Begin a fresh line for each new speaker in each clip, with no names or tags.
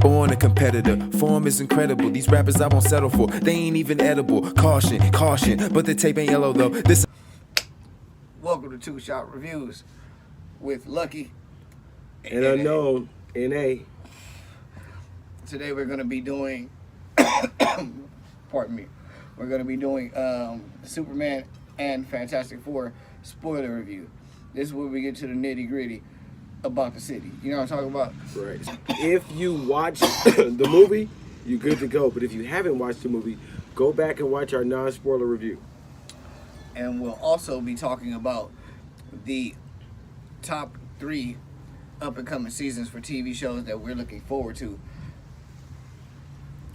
Born a competitor, form is incredible. These rappers I won't settle for, they ain't even edible. Caution, caution, but the tape ain't yellow though. This.
Welcome to Two Shot Reviews with Lucky
and Unknown NA.
Today we're gonna be doing, pardon me, we're gonna be doing Superman and Fantastic Four spoiler review. This is where we get to the nitty gritty about the city. You know what I'm talking about?
Right. If you watch the movie, you're good to go. But if you haven't watched the movie, go back and watch our non-spoiler review.
And we'll also be talking about the top 3 up-and-coming seasons for TV shows that we're looking forward to.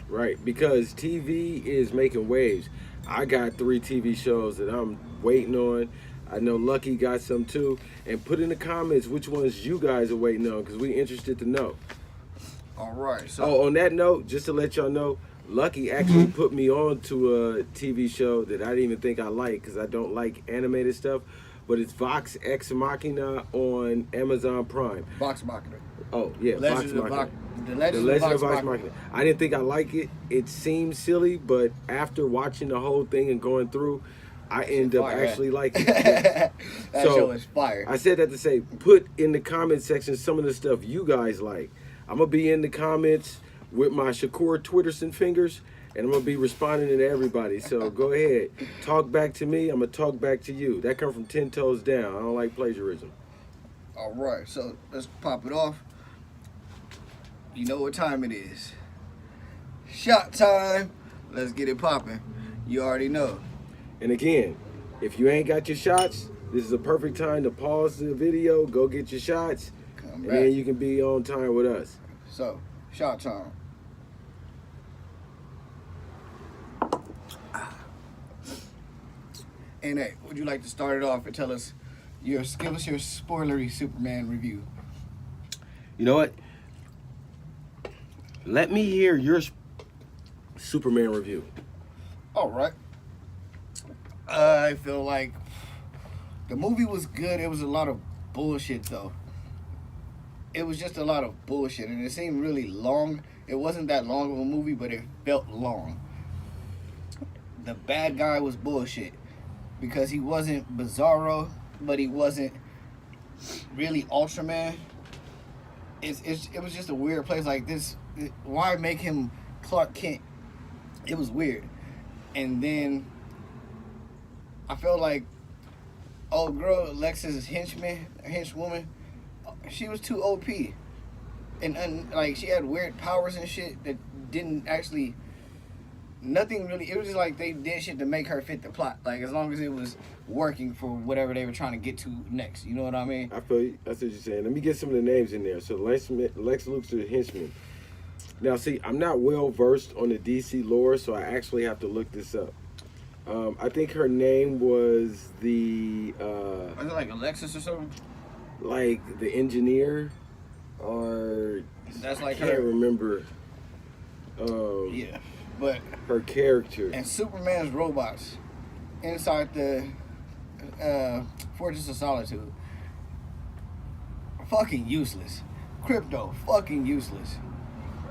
Right, because TV is making waves. I got 3 TV shows that I'm waiting on. I know Lucky got some too. And put in the comments which ones you guys are waiting on, because we're interested to know.
All right. So
on that note, just to let y'all know, Lucky actually put me on to a TV show that I didn't even think I liked, because I don't like animated stuff. But it's Vox Ex Machina on Amazon Prime.
Vox Machina.
Oh, yeah, Vox Machina.
The Legend of Vox
Machina. I didn't think I liked it. It seemed silly, but after watching the whole thing and going through, I end up actually liking it.
That show is fire.
I said that to say, put in the comment section some of the stuff you guys like. I'm going to be in the comments with my Shakur Twitterson fingers, and I'm going to be responding to everybody. So go ahead. Talk back to me. I'm going to talk back to you. That comes from 10 toes down. I don't like plagiarism.
All right. So let's pop it off. You know what time it is. Shot time. Let's get it popping. You already know.
And again, if you ain't got your shots, this is a perfect time to pause the video, go get your shots, and then you can be on time with us.
So, shot time. And hey, would you like to start it off and give us your spoilery Superman review?
You know what? Let me hear your Superman review.
All right. I feel like the movie was good. It was a lot of bullshit, though. It was just a lot of bullshit, and it seemed really long. It wasn't that long of a movie, but it felt long. The bad guy was bullshit because he wasn't Bizarro, but he wasn't really Ultraman. It was just a weird place like this. Why make him Clark Kent? It was weird. And then I felt like old girl Alexa's henchwoman, she was too OP, and like she had weird powers and shit that didn't actually, nothing really. It was just like they did shit to make her fit the plot. Like as long as it was working for whatever they were trying to get to next. You know what I mean?
I feel you. That's what you're saying. Let me get some of the names in there. So Lex Luthor's henchman. Now see, I'm not well versed on the DC lore, so I actually have to look this up. I think her name was the...
Was it like Alexis or something?
Like the engineer, or...
That's like
I can't remember.
Yeah, but...
Her character.
And Superman's robots inside the Fortress of Solitude. Fucking useless. Crypto, fucking useless.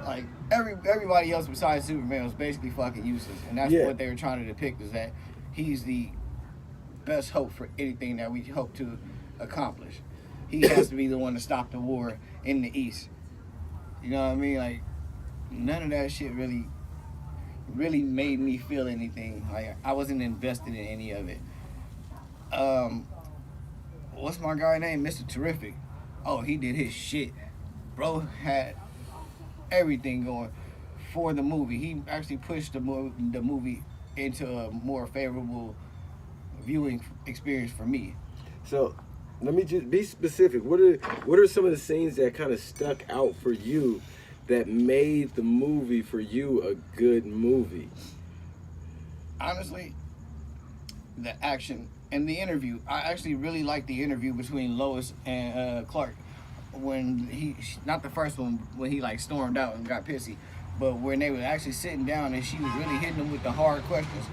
Like, everybody else besides Superman was basically fucking useless. And that's what they were trying to depict, is that he's the best hope for anything that we hope to accomplish. He has to be the one to stop the war in the East. You know what I mean? Like, none of that shit really made me feel anything. Like, I wasn't invested in any of it. What's my guy name? Mr. Terrific. Oh, he did his shit. Bro had everything going for the movie. He actually pushed the movie into a more favorable viewing experience for me.
So let me just be specific. What are some of the scenes that kind of stuck out for you that made the movie for you a good movie?
Honestly, the action and the interview. I actually really liked the interview between Lois and Clark. When not the first one, when he like stormed out and got pissy, but when they were actually sitting down and she was really hitting him with the hard questions.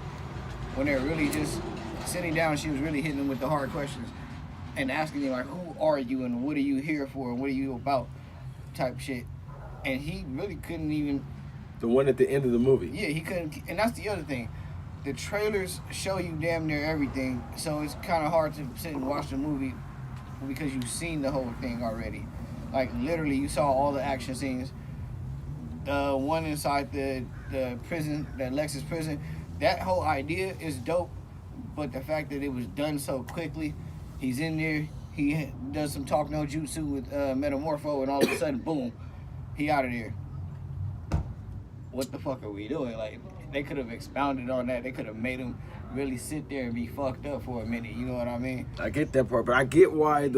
When they were really just sitting down, she was really hitting him with the hard questions and asking him like, who are you and what are you here for and what are you about type shit. and he really couldn't even.
The one at the end of the movie.
Yeah, he couldn't, and that's the other thing. The trailers show you damn near everything, so it's kind of hard to sit and watch the movie because you've seen the whole thing already. Like literally, you saw all the action scenes. The one inside the prison, that Lexus prison, that whole idea is dope, but the fact that it was done so quickly, he's in there, he does some talk no jutsu with Metamorpho, and all of a sudden, boom, he out of there. What the fuck are we doing? Like, they could have expounded on that. They could have made him really sit there and be fucked up for a minute. You know what I mean?
I get that part, but I get why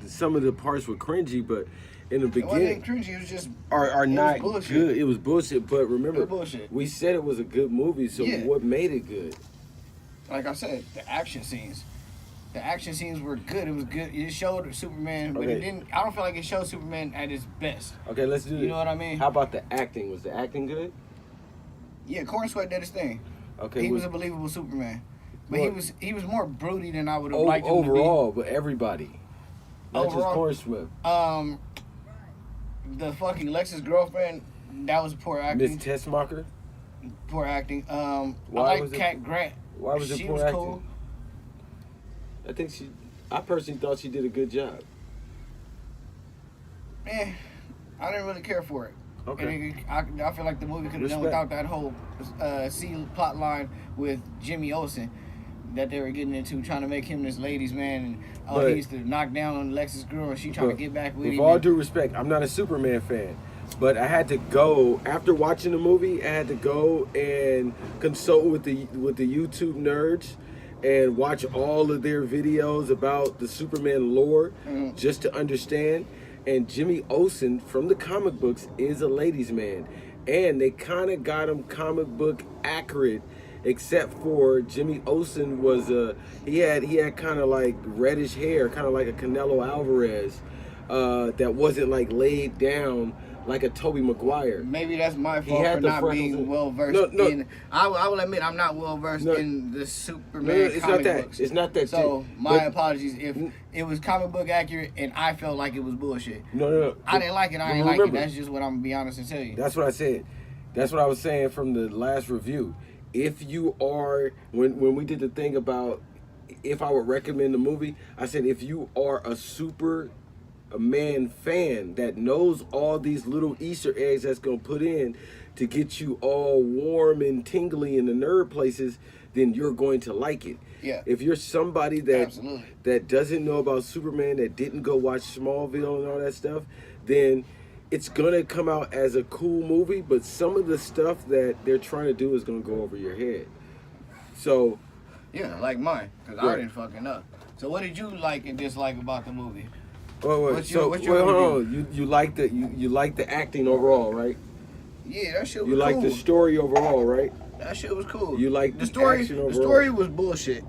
some of the parts were cringy, but in the beginning,
it wasn't cringy. It was just
are not
bullshit.
good. It was bullshit. But remember,
bullshit.
We said it was a good movie. So
Yeah.
what made it good?
Like I said, the action scenes. The action scenes were good. It was good. It showed Superman, but it didn't. I don't feel like it showed Superman at his best.
Okay, let's do it.
You know what I mean?
How about the acting? Was the acting good?
Yeah, Corn Sweat did his thing.
Okay,
He was a believable Superman, but
Well,
he was more broody than I would have liked him
overall, but everybody, not just
Overall,
Corn Sweat.
The fucking Lex's girlfriend, that was poor acting.
Miss Tessmacher.
Poor acting. I
Why was
like
it-
Cat Grant.
Why was it
She
poor
was
acting?
cool.
I personally thought she did a good job.
I didn't really care for it.
Okay.
And I feel like the movie could have done
Respect.
without that whole C plot line with Jimmy Olsen that they were getting into, trying to make him this ladies' man, and
But-
he used to knock down on Lex's girl, and she trying to
But
get back with
with
him.
all
and-
due respect, I'm not a Superman fan, but I had to go after watching the movie. I had to go and consult with the YouTube nerds and watch all of their videos about the Superman lore just to understand. And Jimmy Olsen from the comic books is a ladies' man, and they kind of got him comic book accurate. Except for Jimmy Olsen was he had kind of like reddish hair, kind of like a Canelo Alvarez, that wasn't like laid down like a Tobey Maguire.
Maybe that's my fault
had
for
the
not
freckles
being
and-
well versed
No.
in. I will admit I'm not well versed in the Superman
it's
comic
not that.
books.
It's not that.
So my
But-
apologies if it was comic book accurate and I felt like it was bullshit.
No.
I didn't like it. I
But
ain't like it.
remember,
That's just what I'm gonna be honest and tell you.
That's what I said. That's what I was saying from the last review. If you are, when we did the thing about if I would recommend the movie, I said if you are a Superman fan that knows all these little Easter eggs that's gonna put in to get you all warm and tingly in the nerd places, then you're going to like it.
Yeah.
If you're somebody that
Absolutely.
that doesn't know about Superman, that didn't go watch Smallville and all that stuff, then it's gonna come out as a cool movie, but some of the stuff that they're trying to do is gonna go over your head. So,
Yeah, like mine, because I
Right.
didn't fucking know. So what did you like and dislike about the movie?
wait.
What's your
Hold on.
review?
You like the acting overall, right?
Yeah, that shit was
You like
cool.
the story overall, right?
That shit was cool.
You like
the
the
story?
action
The
overall.
story was bullshit.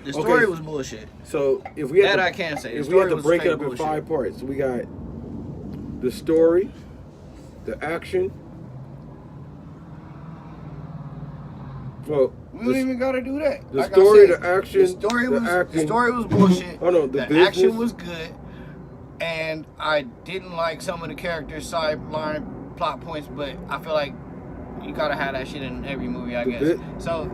The
Okay.
story was bullshit.
So if we had
That
to,
I can say. The
if we had
story
to
was
break it
straight
up in
bullshit.
5 parts, we got the story, the action. Well,
We don't even gotta do that.
the
Like I
story,
said,
the action,
the
acting.
story was bullshit.
Hold on, the
action
business.
was good, and I didn't like some of the characters' sideline plot points, but I feel like you gotta have that shit in every movie, I
The
guess.
bit-
So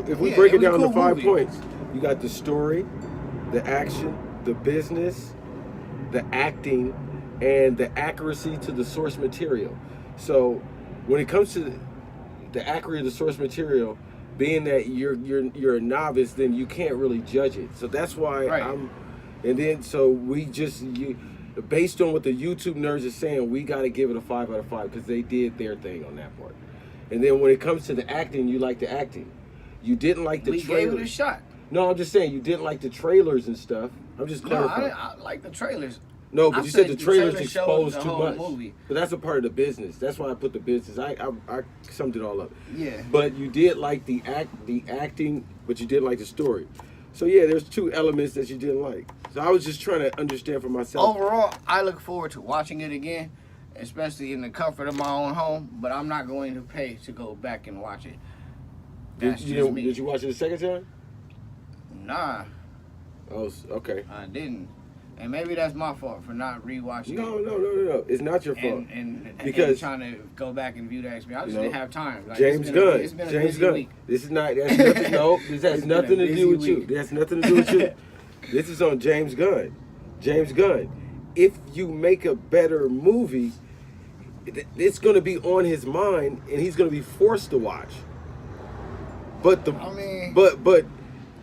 If we
Yeah,
break
it
it
was a
down to
cool
5
movie.
points, you got the story, the action, the business, the acting, and the accuracy to the source material. So when it comes to the accuracy of the source material, being that you're a novice, then you can't really judge it. So that's why
Right.
based on what the YouTube nerds are saying, we got to give it a 5 out of 5 because they did their thing on that part. And then when it comes to the acting, you like the acting. You didn't like the
we
trailers.
gave it a shot.
No, I'm just saying you didn't like the trailers and stuff. I'm just
No,
clarifying.
I like the trailers.
No, but
I
you said the
said the
trailers
trailer showed
exposed
the
too
whole
much.
movie.
But that's a part of the business. That's why I put the business. I summed it all up.
Yeah.
But you did like the acting, but you didn't like the story. So yeah, there's 2 elements that you didn't like. So I was just trying to understand for myself.
Overall, I look forward to watching it again, especially in the comfort of my own home. But I'm not going to pay to go back and watch it. That's just me.
Did you watch it the second time?
Nah,
Oh, okay.
I didn't. And maybe that's my fault for not rewatching
No. It's not your fault.
And
because
trying to go back and view that experience. I just didn't have time. Like,
James Gunn.
It's been a
James
busy
Gunn.
week.
This is not. That's nothing. No, this has nothing to do with you. This has nothing to do with you. This is on James Gunn. James Gunn. If you make a better movie, it's going to be on his mind, and he's going to be forced to watch. But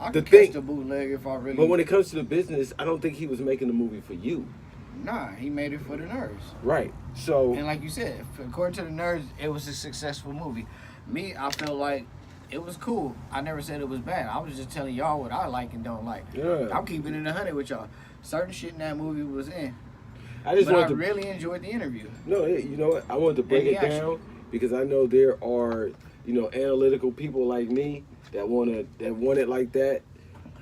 I
the
could
thing,
catch the bootleg if I really.
but when it comes to the business, I don't think he was making the movie for you.
Nah, he made it for the nerds.
Right. So.
And like you said, according to the nerds, it was a successful movie. Me, I felt like it was cool. I never said it was bad. I was just telling y'all what I like and don't like.
Yeah.
I'm keeping it 100 with y'all. Certain shit in that movie was in.
I
really enjoyed the interview.
No, you know what? I wanted to break it down because I know there are, analytical people like me that want it like that,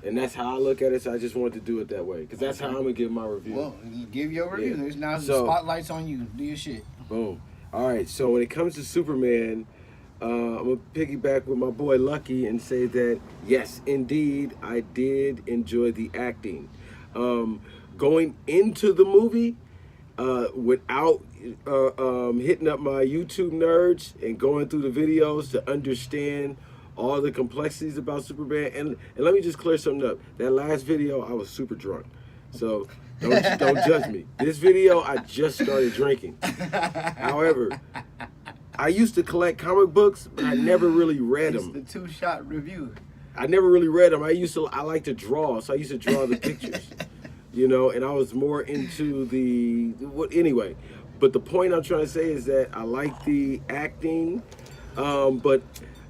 and that's how I look at it. So I just wanted to do it that way because that's how I'm gonna give my review.
Well, you give your review.
Yeah.
There's now some spotlights on you. Do your shit.
Boom. All right. So when it comes to Superman, I'm gonna piggyback with my boy Lucky and say that yes, indeed, I did enjoy the acting. Going into the movie, without hitting up my YouTube nerds and going through the videos to understand all the complexities about Superman. And let me just clear something up. That last video, I was super drunk. So don't judge me. This video, I just started drinking. However, I used to collect comic books, but I never really read them.
It's the 2-shot review.
I never really read them. I like to draw, so I used to draw the pictures. And I was more into anyway. But the point I'm trying to say is that I like the acting, but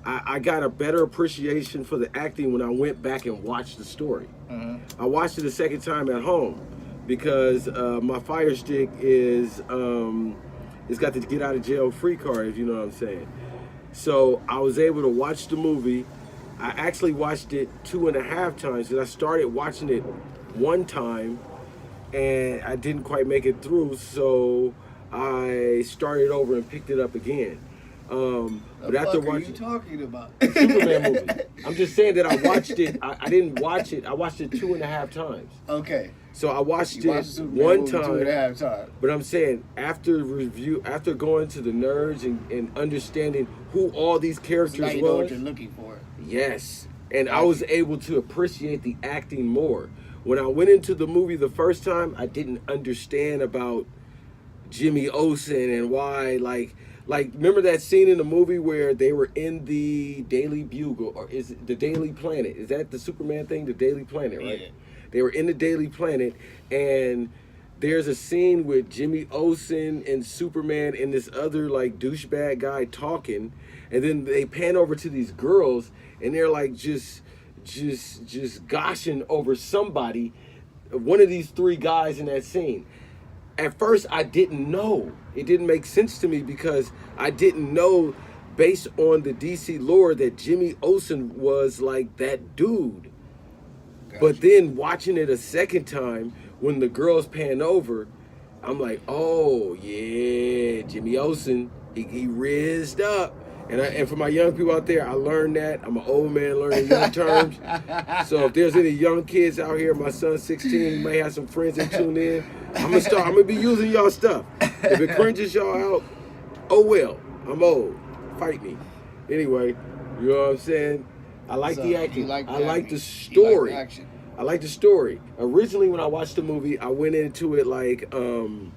I got a better appreciation for the acting when I went back and watched the story. I watched it a second time at home because my Fire Stick it's got the get out of jail free card, if you know what I'm saying. So I was able to watch the movie. I actually watched it 2.5 times because I started watching it one time and I didn't quite make it through, so I started over and picked it up again. But after watching,
what are you talking about?
Superman movie. I'm just saying that I watched it. I didn't watch it. I watched it 2.5 times.
Okay.
So I watched
You
it
watched Superman
one
movie
time.
2.5 times.
But I'm saying after going to the nerds and understanding who all these characters
Now you know what you're looking for.
Yes. And I was able to appreciate the acting more. When I went into the movie the first time, I didn't understand about Jimmy Olsen and why, like remember that scene in the movie where they were in the Daily Bugle, or is it the Daily Planet? Is that the Superman thing? The Daily Planet, right? Yeah. They were in the Daily Planet, and there's a scene with Jimmy Olsen and Superman and this other like douchebag guy talking, and then they pan over to these girls, and they're like just goshing over somebody, one of these 3 guys in that scene. At first, I didn't know. It didn't make sense to me because I didn't know, based on the DC lore, that Jimmy Olsen was like that dude. Gotcha. But then watching it a second time, when the girls pan over, I'm like, oh yeah, Jimmy Olsen, he rizzed up. And for my young people out there, I learned that. I'm an old man learning young terms. So if there's any young kids out here, my son's 16, he may have some friends that tune in. I'm gonna be using y'all stuff. If it cringes y'all out, oh well, I'm old. Fight me. Anyway, you know what I'm saying? I like the acting. I like the story. I like the story. Originally, when I watched the movie, I went into it like I'm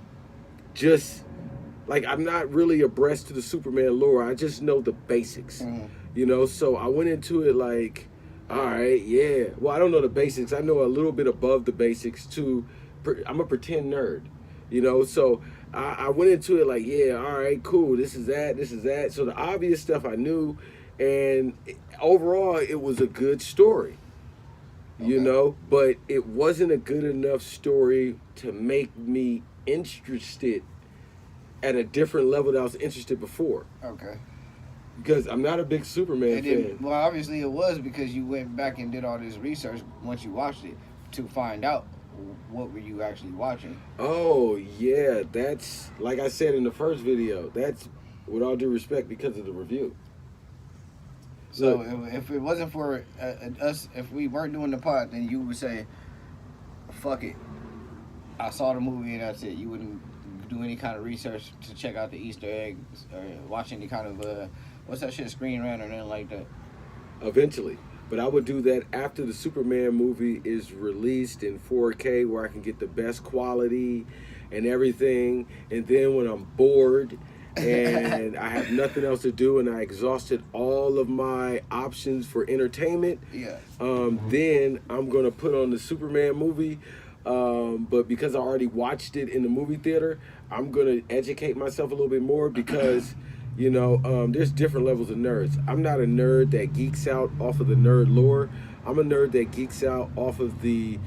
not really abreast to the Superman lore. I just know the basics, So I went into it like, all right, yeah. Well, I don't know the basics. I know a little bit above the basics too. I'm a pretend nerd, So I went into it like, yeah, all right, cool. This is that. So the obvious stuff I knew, and overall, it was a good story, But it wasn't a good enough story to make me interested at a different level that I was interested before. Okay. Because I'm not a big Superman fan.
Well, obviously it was because you went back and did all this research once you watched it to find out what were you actually watching.
Oh, yeah. That's, like I said in the first video, that's, with all due respect, because of the review.
So if it wasn't for us, if we weren't doing the pod, then you would say, fuck it. I saw the movie and that's it. You wouldn't do any kind of research to check out the Easter eggs or watch any kind of what's that shit, Screen Rant or anything like that.
Eventually. But I would do that after the Superman movie is released in 4K where I can get the best quality and everything. And then when I'm bored and I have nothing else to do and I exhausted all of my options for entertainment, then I'm going to put on the Superman movie. But because I already watched it in the movie theater, I'm going to educate myself a little bit more because... You know, there's different levels of nerds. I'm not a nerd that geeks out off of the nerd lore. I'm a nerd that geeks out off of the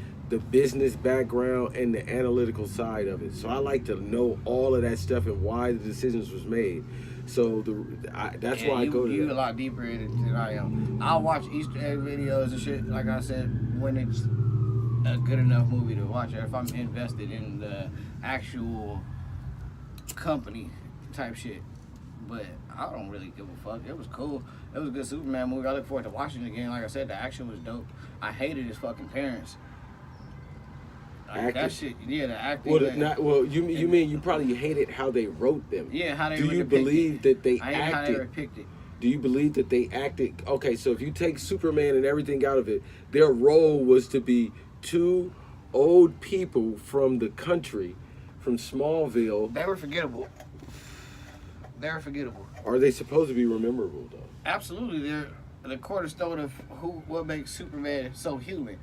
business background and the analytical side of it. So I like to know all of that stuff and why the decisions was made. So that's why I go to
you
that.
A lot deeper in it than I am. I'll watch Easter egg videos and shit, like I said, when it's a good enough movie to watch. Or if I'm invested in the actual company type shit. But I don't really give a fuck. It was cool. It was a good Superman movie. I look forward to watching it again. Like I said, the action was dope. I hated his fucking parents. Like, that shit, yeah, the acting.
You mean you probably hated how they wrote them?
Yeah, how they
Do
were
you
depicted.
believe that they
I hate
acted?
how they were depicted.
Do you believe that they acted? Okay, so if you take Superman and everything out of it, their role was to be two old people from the country, from Smallville.
They were forgettable. They're forgettable.
Are they supposed to be memorable though?
Absolutely, they're the cornerstone of what makes Superman so human.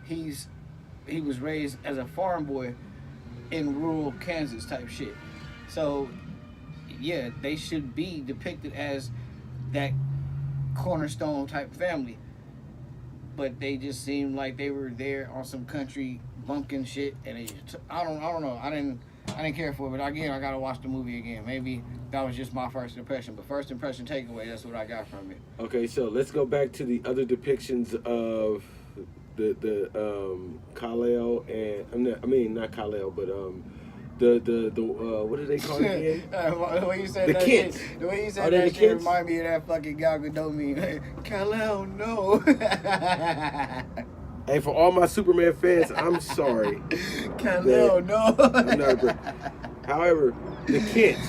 He was raised as a farm boy in rural Kansas type shit. So yeah, they should be depicted as that cornerstone type family. But they just seemed like they were there on some country bumpkin shit, and I don't know. I didn't care for it, but again, I gotta watch the movie again. Maybe that was just my first impression, but first impression takeaway, that's what I got from it.
Okay, so let's go back to the other depictions of the Kal-El and not Kal-El, but the what do they call it again?
The way you said
the
that
kids.
shit, the way you
Are
said
they
that
the
shit
kids?
remind me of that fucking Gal Gadot meme. Kal-El, no.
Hey, for all my Superman fans, I'm sorry.
Kal-El, no.
I'm not a break. However, the kids.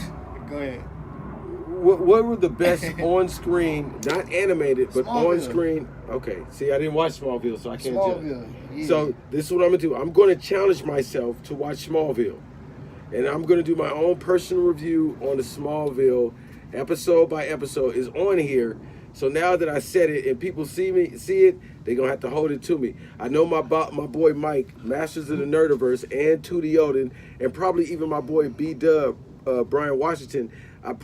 Go ahead.
What were the best on-screen, not animated, but
Smallville.
on-screen? Okay, see, I didn't watch Smallville, so I can't judge.
Smallville, yeah.
So this is what I'm gonna do. I'm gonna challenge myself to watch Smallville, and I'm gonna do my own personal review on the Smallville, episode by episode. Is on here. So now that I said it and people see it, they're gonna have to hold it to me. I know my boy Mike, Masters of the Nerdiverse, and Tootie Odin, and probably even my boy B-Dub, Brian Washington.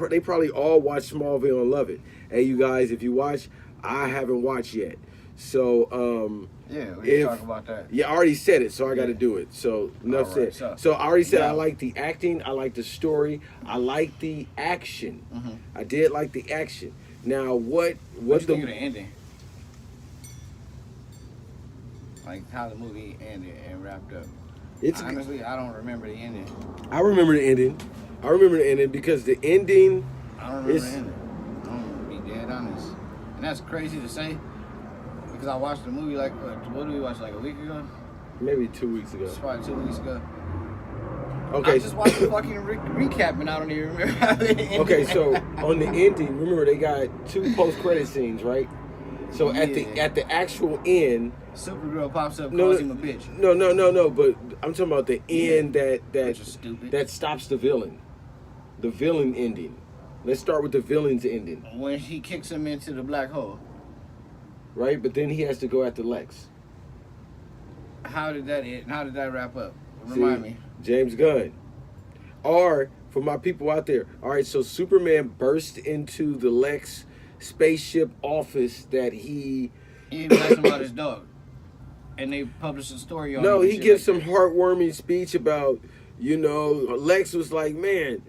They probably all watch Smallville and love it. Hey, you guys, if you watch, I haven't watched yet. So
yeah, we can talk about that.
Yeah, I already said it, so I got to do it. So enough
All right,
said. So I already said
yeah.
I like the acting, I like the story, I like the action.
Mm-hmm.
I did like the action. Now
What you think of the ending? Like how the movie ended and wrapped up. Honestly, I don't remember the ending.
I remember the ending because the ending.
I don't remember the ending. I'm gonna be dead honest, and that's crazy to say because I watched the movie like what did we watch, like a week ago?
Maybe 2 weeks ago.
It's probably 2 weeks ago.
Okay.
I just watched the fucking recap and I don't even remember how they ended.
Okay, so on the ending, remember they got 2 post-credit scenes, right? So at the actual end,
Supergirl pops up, calls him a bitch.
No. But I'm talking about the end
Which is stupid.
that stops the villain. The villain ending. Let's start with the villain's ending.
When he kicks him into the black hole.
Right, but then he has to go after Lex.
How did that end? How did that wrap up? Remind me.
James Gunn. Or for my people out there, all right. So Superman burst into the Lex spaceship office that he.
He was asking about his dog, and they published a story on.
No,
him
he gives some heartwarming speech about, Lex was like, man.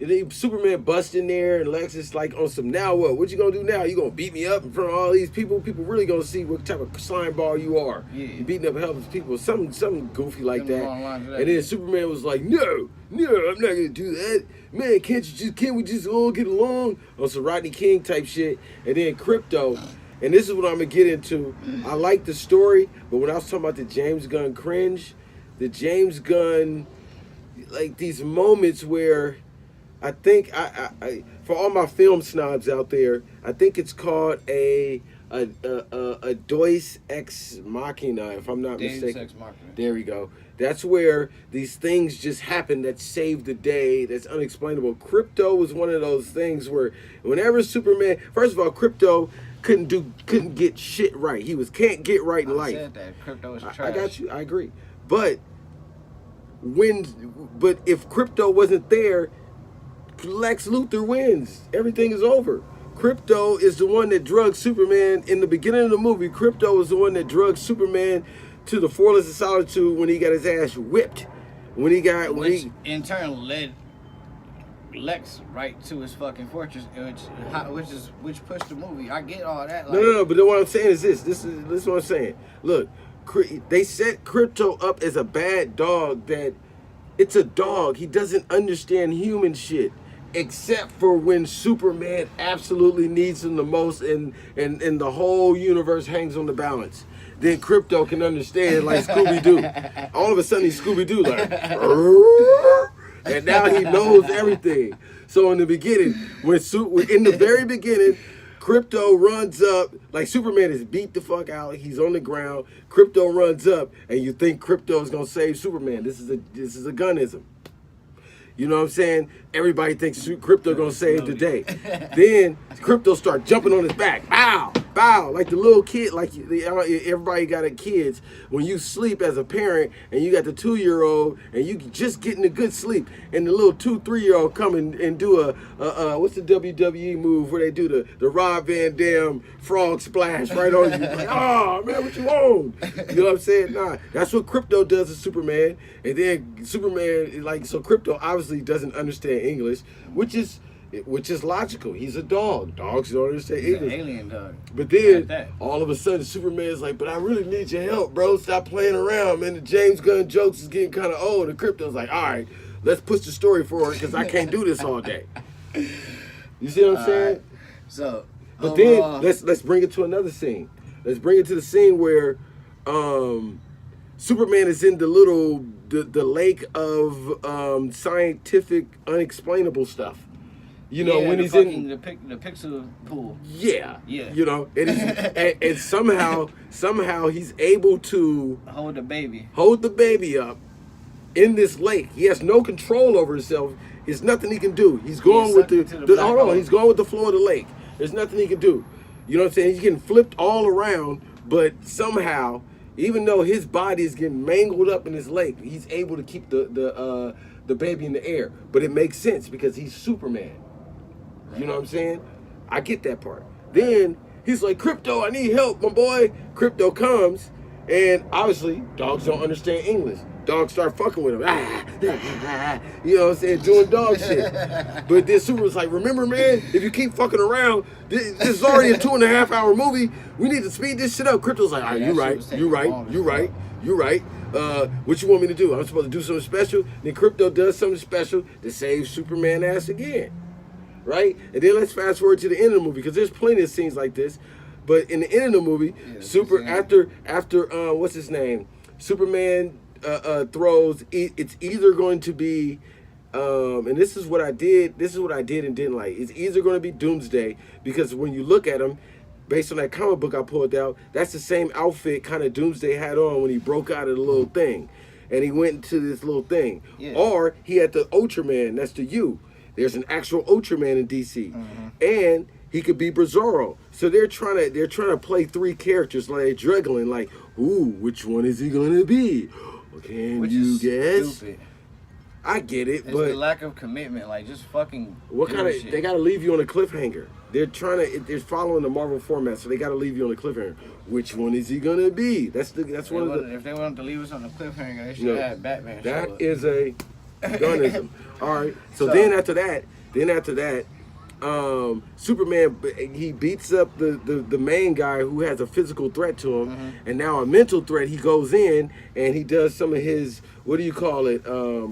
And then Superman bust in there, and Lex is like on some, now what? What you gonna do now? You gonna beat me up in front of all these people? People really gonna see what type of slime ball you are.
Yeah.
You beating up helpless people, something goofy like
Something
that.
along the lines of that.
And then Superman was like, no, I'm not gonna do that. Man, can't we just all get along? On some Rodney King type shit. And then Crypto, and this is what I'm gonna get into. I like the story, but when I was talking about the James Gunn cringe, the James Gunn, like these moments where I think I for all my film snobs out there, I think it's called a Deus Ex Machina, if I'm not
Deus
mistaken.
Ex Machina.
There we go. That's where these things just happen that save the day. That's unexplainable. Crypto was one of those things where whenever Superman, first of all, Crypto couldn't get shit right. He can't get right in life.
I said that Crypto is trash.
I got you. I agree. But if Crypto wasn't there, Lex Luthor wins. Everything is over. Crypto is the one that drugged Superman in the beginning of the movie. Crypto is the one that drugged Superman to the Forest of Solitude when he got his ass whipped.
Which in turn led Lex right to his fucking fortress, which pushed the movie. I get all that. Like,
No. But then what I'm saying is this. This is what I'm saying. Look, they set Crypto up as a bad dog. That it's a dog. He doesn't understand human shit. Except for when Superman absolutely needs him the most and the whole universe hangs on the balance. Then Crypto can understand like Scooby-Doo. All of a sudden he's Scooby-Doo like, and now he knows everything. So in the beginning, in the very beginning, Crypto runs up, like Superman is beat the fuck out, he's on the ground, Crypto runs up, and you think Crypto is gonna save Superman. This is a gunnism. You know what I'm saying? Everybody thinks Crypto gonna save the day. Then Crypto start jumping on his back. Bow, bow, like the little kid. Like everybody got kids. When you sleep as a parent and you got the 2-year-old and you just getting a good sleep, and the little 2-3-year-old come and do a what's the WWE move where they do the Rob Van Dam frog splash right on you? Like, oh man, what you on? You know what I'm saying? Nah, that's what Crypto does to Superman. And then Superman, like, so Crypto obviously doesn't understand English, which is logical. He's a dog. Dogs don't understand English.
An alien dog.
But then all of a sudden Superman's like, but I really need your help, bro. Stop playing around, man. The James Gunn jokes is getting kind of old. And Crypto's like, all right, let's push the story forward because I can't do this all day. You see what I'm saying?
Right. So,
but then let's bring it to another scene. Let's bring it to the scene where Superman is in the lake of scientific unexplainable stuff. You know, when he's in
the pixel pool.
Yeah.
Yeah.
And somehow he's able to
hold the baby
up in this lake. He has no control over himself. There's nothing he can do. He's going with he's going with the flow of the lake. There's nothing he can do. You know what I'm saying? He's getting flipped all around, but somehow, even though his body is getting mangled up in this lake, he's able to keep the baby in the air. But it makes sense because he's Superman. You know what I'm saying? I get that part. Then he's like, Crypto, I need help, my boy. Crypto comes, and obviously dogs don't understand English. Dogs start fucking with him. You know what I'm saying? Doing dog shit. But then Superman's like, remember, man, if you keep fucking around, this is already a 2.5-hour movie. We need to speed this shit up. Crypto's like, all right, you right. What you want me to do? I'm supposed to do something special. Then Crypto does something special to save Superman ass again. Right? And then let's fast forward to the end of the movie, because there's plenty of scenes like this. But in the end of the movie, after what's his name? Superman throws, it's either going to be, and this is what I did and didn't like. It's either going to be Doomsday, because when you look at him, based on that comic book I pulled out, that's the same outfit kind of Doomsday had on when he broke out of the little thing. And he went into this little thing. Yeah. Or he had the Ultraman, that's the U. There's an actual Ultraman in DC. Mm-hmm. And he could be Bizarro. So they're trying to play 3 characters, like they're juggling, like, ooh, which one is he gonna be? Can you guess? Stupid. I get it,
it's
but
the lack of commitment, like just fucking.
What kind of? Shit. They gotta leave you on a cliffhanger. They're following the Marvel format, so they gotta leave you on a cliffhanger. Which one is he gonna be? That's one of the.
If they wanted to leave us on a cliffhanger, they should have Batman.
That is a gunnism. All right. So then after that, Superman, he beats up the main guy who has a physical threat to him, mm-hmm. and now a mental threat. He goes in and he does some of his, what do you call it?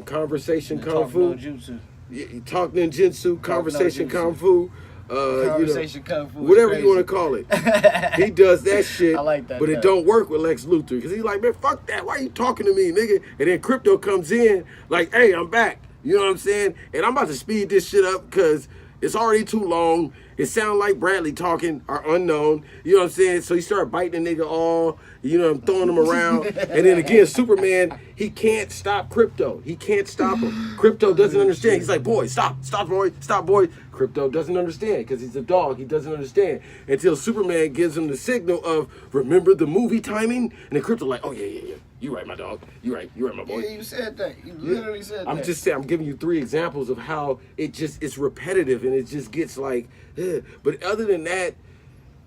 Conversation kung fu.
Ninjutsu.
Talk ninjutsu, conversation kung fu.
Conversation Kung Fu.
Whatever you want to call it. He does that shit.
I like that.
But it don't work with Lex Luthor because he's like, man, fuck that. Why you talking to me, nigga? And then Crypto comes in like, hey, I'm back. You know what I'm saying? And I'm about to speed this shit up because it's already too long. It sounds like Bradley talking or unknown. You know what I'm saying? So he started biting the nigga all, I'm throwing him around. And then again, Superman, he can't stop Crypto. He can't stop him. Crypto doesn't understand. He's like, boy, stop, boy. Crypto doesn't understand because he's a dog. He doesn't understand until Superman gives him the signal of, remember the movie timing? And then Crypto like, oh, yeah. You right, my dog. You right, my boy.
Yeah, you said that. You literally said that.
I'm just saying, I'm giving you 3 examples of how it's repetitive and it just gets like, But other than that,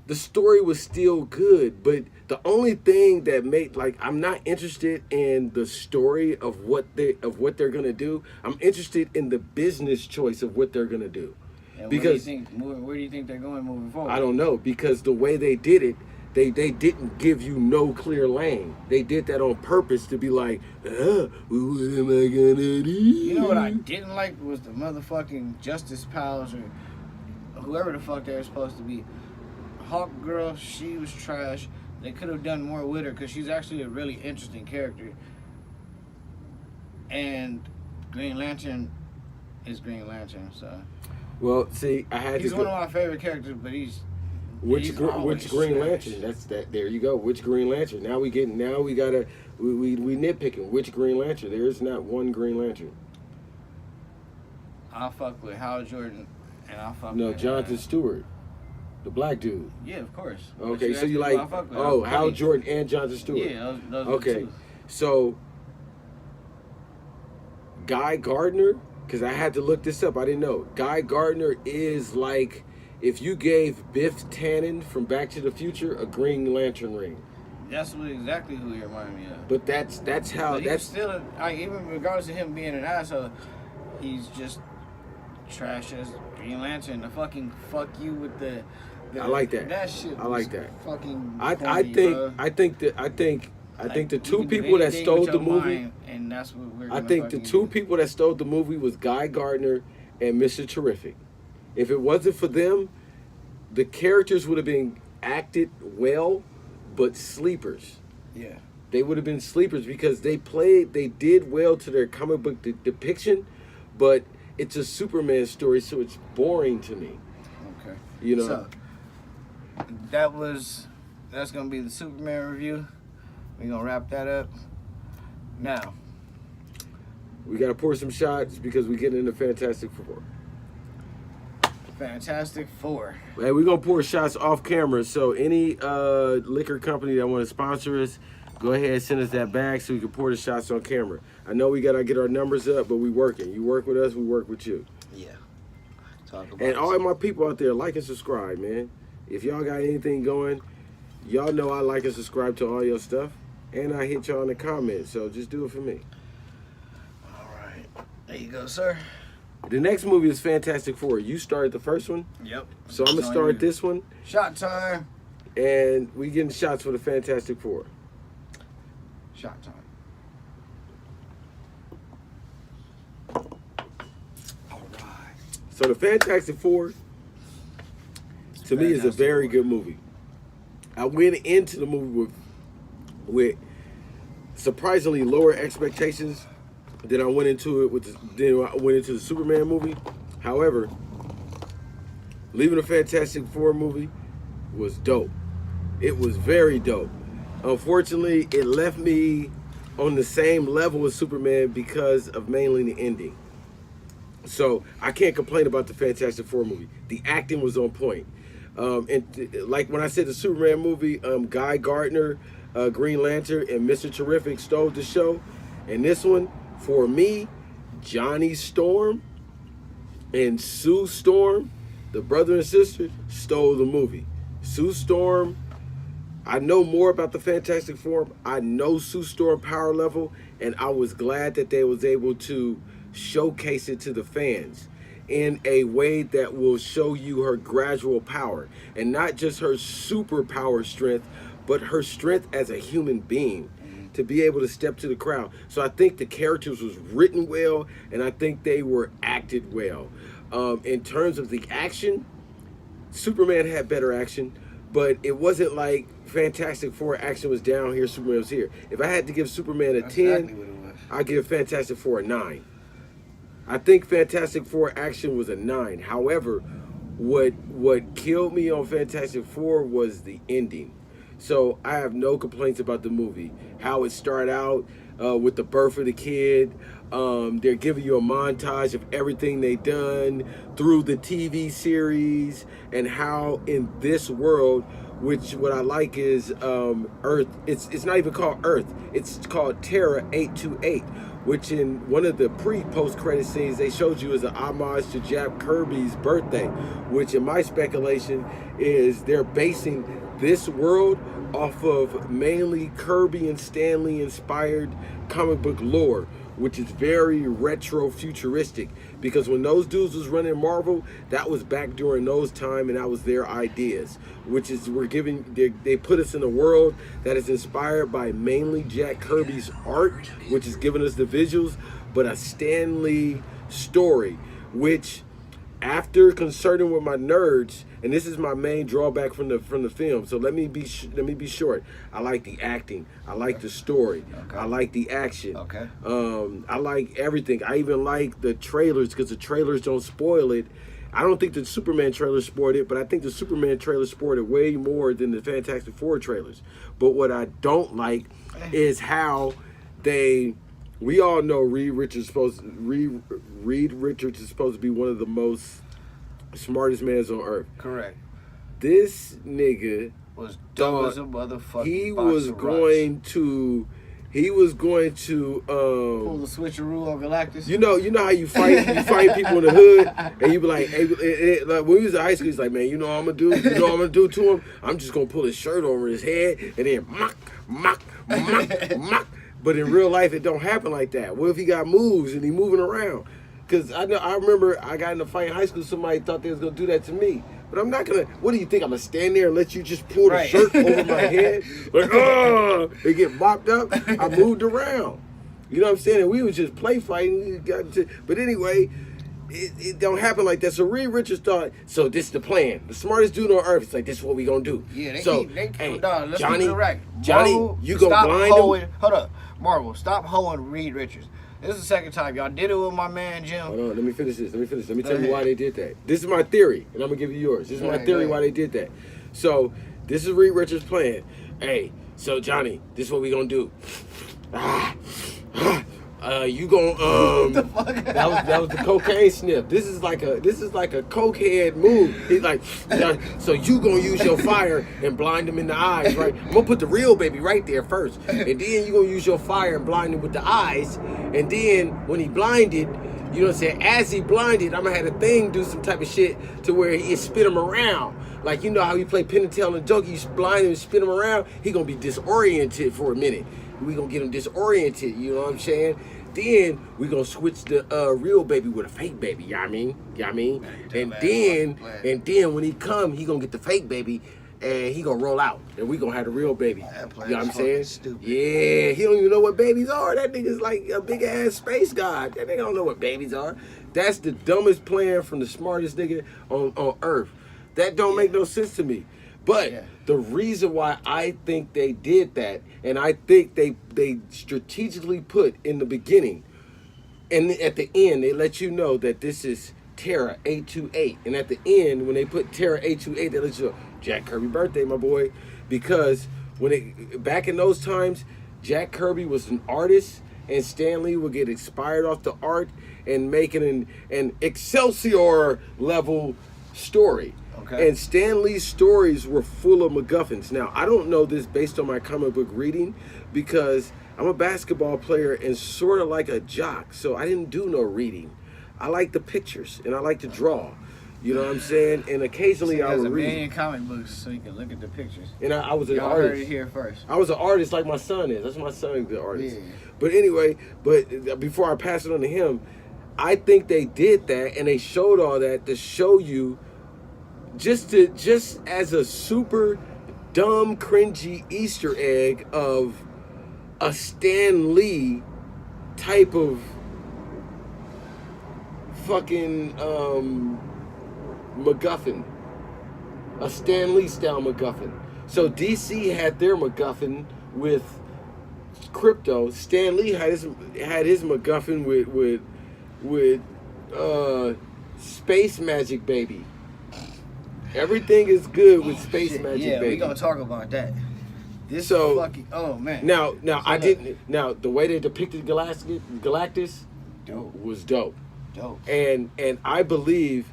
the story was still good. But the only thing that made, like, I'm not interested in the story of what they're gonna do. I'm interested in the business choice of what they're gonna do.
And
because
where do you think they're going moving forward?
I don't know, because the way they did it, they didn't give you no clear lane. They did that on purpose to be like, what am I gonna do?
You know what I didn't like was the motherfucking Justice Pals or whoever the fuck they were supposed to be. Hawk Girl, she was trash. They could have done more with her because she's actually a really interesting character. And Green Lantern is Green Lantern, so.
Well, see,
he's one of my favorite characters, but
Which Green Lantern? That's that. There you go. Which Green Lantern? Now we gotta we nitpicking. Which Green Lantern? There is not one Green Lantern.
I'll fuck with Hal Jordan, and I'll fuck
with
Jonathan
Stewart, the black dude.
Yeah, of course.
Okay, so you like Hal Jordan and Jonathan Stewart.
Yeah, those
okay.
Are the two.
So Guy Gardner, because I had to look this up. I didn't know. Guy Gardner is like, if you gave Biff Tannen from Back to the Future a Green Lantern ring.
That's exactly who he reminded me of.
But that's how.
But
that's
still, even regardless of him being an asshole, he's just trash as Green Lantern. The fucking fuck you with the
I like that.
That shit.
I like that.
Fucking.
I think the two people that stole the movie.
And that's what we're.
I think the two people that stole the movie was Guy Gardner and Mr. Terrific. If it wasn't for them, the characters would have been acted well, but sleepers.
Yeah.
They would have been sleepers because they did well to their comic book depiction, but it's a Superman story, so it's boring to me.
Okay.
You know.
So, that's gonna be the Superman review. We're gonna wrap that up. Now.
We gotta pour some shots because we're getting into Fantastic Four.
Fantastic Four.
Hey, we're gonna pour shots off camera. So any liquor company that want to sponsor us, go ahead and send us that bag so we can pour the shots on camera. I know we gotta get our numbers up, but we working. You work with us, we work with you.
Yeah.
And all my people out there, like and subscribe, man. If y'all got anything going, y'all know I like and subscribe to all your stuff, and I hit y'all in the comments. So just do it for me.
All right. There you go, sir.
The next movie is Fantastic Four. You started the first one.
Yep.
So I'm going to start this one.
Shot time.
And we getting shots for the Fantastic Four.
Shot time. All right.
So the Fantastic Four, to me, is a very good movie. I went into the movie with surprisingly lower expectations than I went into the Superman movie. However, leaving the Fantastic Four movie was dope. It was very dope. Unfortunately, it left me on the same level as Superman because of mainly the ending. So I can't complain about the Fantastic Four movie. The acting was on point. Like when I said the Superman movie, Guy Gardner, Green Lantern, and Mr. Terrific stole the show. And this one, for me, Johnny Storm and Sue Storm, the brother and sister, stole the movie. Sue Storm, I know more about the Fantastic Four. I know Sue Storm power level, and I was glad that they was able to showcase it to the fans in a way that will show you her gradual power, and not just her superpower strength, but her strength as a human being to be able to step to the crowd. So I think the characters was written well, and I think they were acted well. In terms of the action, Superman had better action, but it wasn't like Fantastic Four action was down here, Superman was here. If I had to give Superman a
That's
10,
exactly what it was.
I'd give Fantastic Four a 9. I think Fantastic Four action was a 9. However, what killed me on Fantastic Four was the ending. So I have no complaints about the movie. How it started out with the birth of the kid. They're giving you a montage of everything they done through the TV series and how in this world, which what I like is Earth. It's not even called Earth. It's called Terra 828. Which in one of the post credit scenes they showed you as an homage to Jack Kirby's birthday, which in my speculation is they're basing this world off of mainly Kirby and Stanley inspired comic book lore, which is very retro futuristic, because when those dudes was running Marvel, that was back during those time and that was their ideas, which is they put us in a world that is inspired by mainly Jack Kirby's art, which is giving us the visuals, but a Stanley story, which after concerting with my nerds, and this is my main drawback from the film. So let me be short. I like the acting. I like the story.
Okay.
I like the action.
Okay.
I like everything. I even like the trailers because the trailers don't spoil it. I don't think the Superman trailer spoiled it, but I think the Superman trailer spoiled it way more than the Fantastic Four trailers. But what I don't like is how we all know Reed Richards is supposed to be one of the most smartest mans on earth.
Correct.
This nigga
Was dumb as a motherfucker.
he was going to
pull the switcheroo on Galactus.
you know how you fight people in the hood and you be like, hey, like when we was in high school, he's like, man, you know what I'm gonna do to him? I'm just gonna pull his shirt over his head and then mock. But in real life, it don't happen like that. What if he got moves and he moving around? Because I remember I got in a fight in high school. Somebody thought they was gonna do that to me, but I'm not gonna. What do you think? I'm gonna stand there and let you just pull the shirt over my head? Like, oh, they get mopped up. I moved around. You know what I'm saying? And we was just play fighting. But anyway, it don't happen like that. So Reed Richards thought, so this is the plan. The smartest dude on earth. It's like, this is what we gonna do.
Yeah,
Let's
Johnny,
you gonna blind him?
Hold up, Marvel, stop hoeing Reed Richards. This is the second time y'all did it with my man Jim.
Hold on, let me finish this. Let me tell you why they did that. This is my theory, and I'm gonna give you yours. This is my theory why they did that. So this is Reed Richards' plan. Hey, so Johnny, this is what we gonna do. You gonna that was the cocaine sniff. This is like a cokehead move. He's like, so you gonna use your fire and blind him in the eyes, right? I'm gonna put the real baby right there first, and then you gonna use your fire and blind him with the eyes, and then when he blinded, you know what I'm saying? As he blinded, I'm gonna have a thing do some type of shit to where he spin him around. Like, you know how you play Penn and Teller and Joke, you blind him and spin him around, he gonna be disoriented for a minute. We gonna get him disoriented, you know what I'm saying? Then we gonna switch the real baby with a fake baby, you know what I mean? And then when he come, he gonna get the fake baby and he gonna roll out and we gonna have the real baby. You know what I'm saying?
Stupid.
Yeah, he don't even know what babies are. That nigga's like a big ass space god. That nigga don't know what babies are. That's the dumbest plan from the smartest nigga on earth. That don't make no sense to me. But the reason why I think they did that, and I think they strategically put in the beginning, and at the end, they let you know that this is Terra 828. And at the end, when they put Terra 828, they let you know, Jack Kirby birthday, my boy. Because back in those times, Jack Kirby was an artist, and Stan Lee would get inspired off the art and make an Excelsior level story.
Okay.
And Stan Lee's stories were full of MacGuffins. Now, I don't know this based on my comic book reading because I'm a basketball player and sort of like a jock, so I didn't do no reading. I like the pictures and I like to draw. You know what I'm saying? And occasionally I would read.
There's a million comic books so you can look at the pictures.
And I was an
Y'all
artist.
heard it here first.
I was an artist like my son is. That's my son, the artist.
Yeah.
But anyway, before I pass it on to him, I think they did that and they showed all that to show you just as a super dumb, cringy Easter egg of a Stan Lee type of fucking MacGuffin. a Stan Lee style MacGuffin. So DC had their MacGuffin with crypto. Stan Lee had his MacGuffin with space magic baby. Everything is good with space magic baby.
Yeah, we gonna talk about that. This
So-
fucking man.
Now I didn't. Now the way they depicted Galactus
Dope.
was dope.
Dope.
And I believe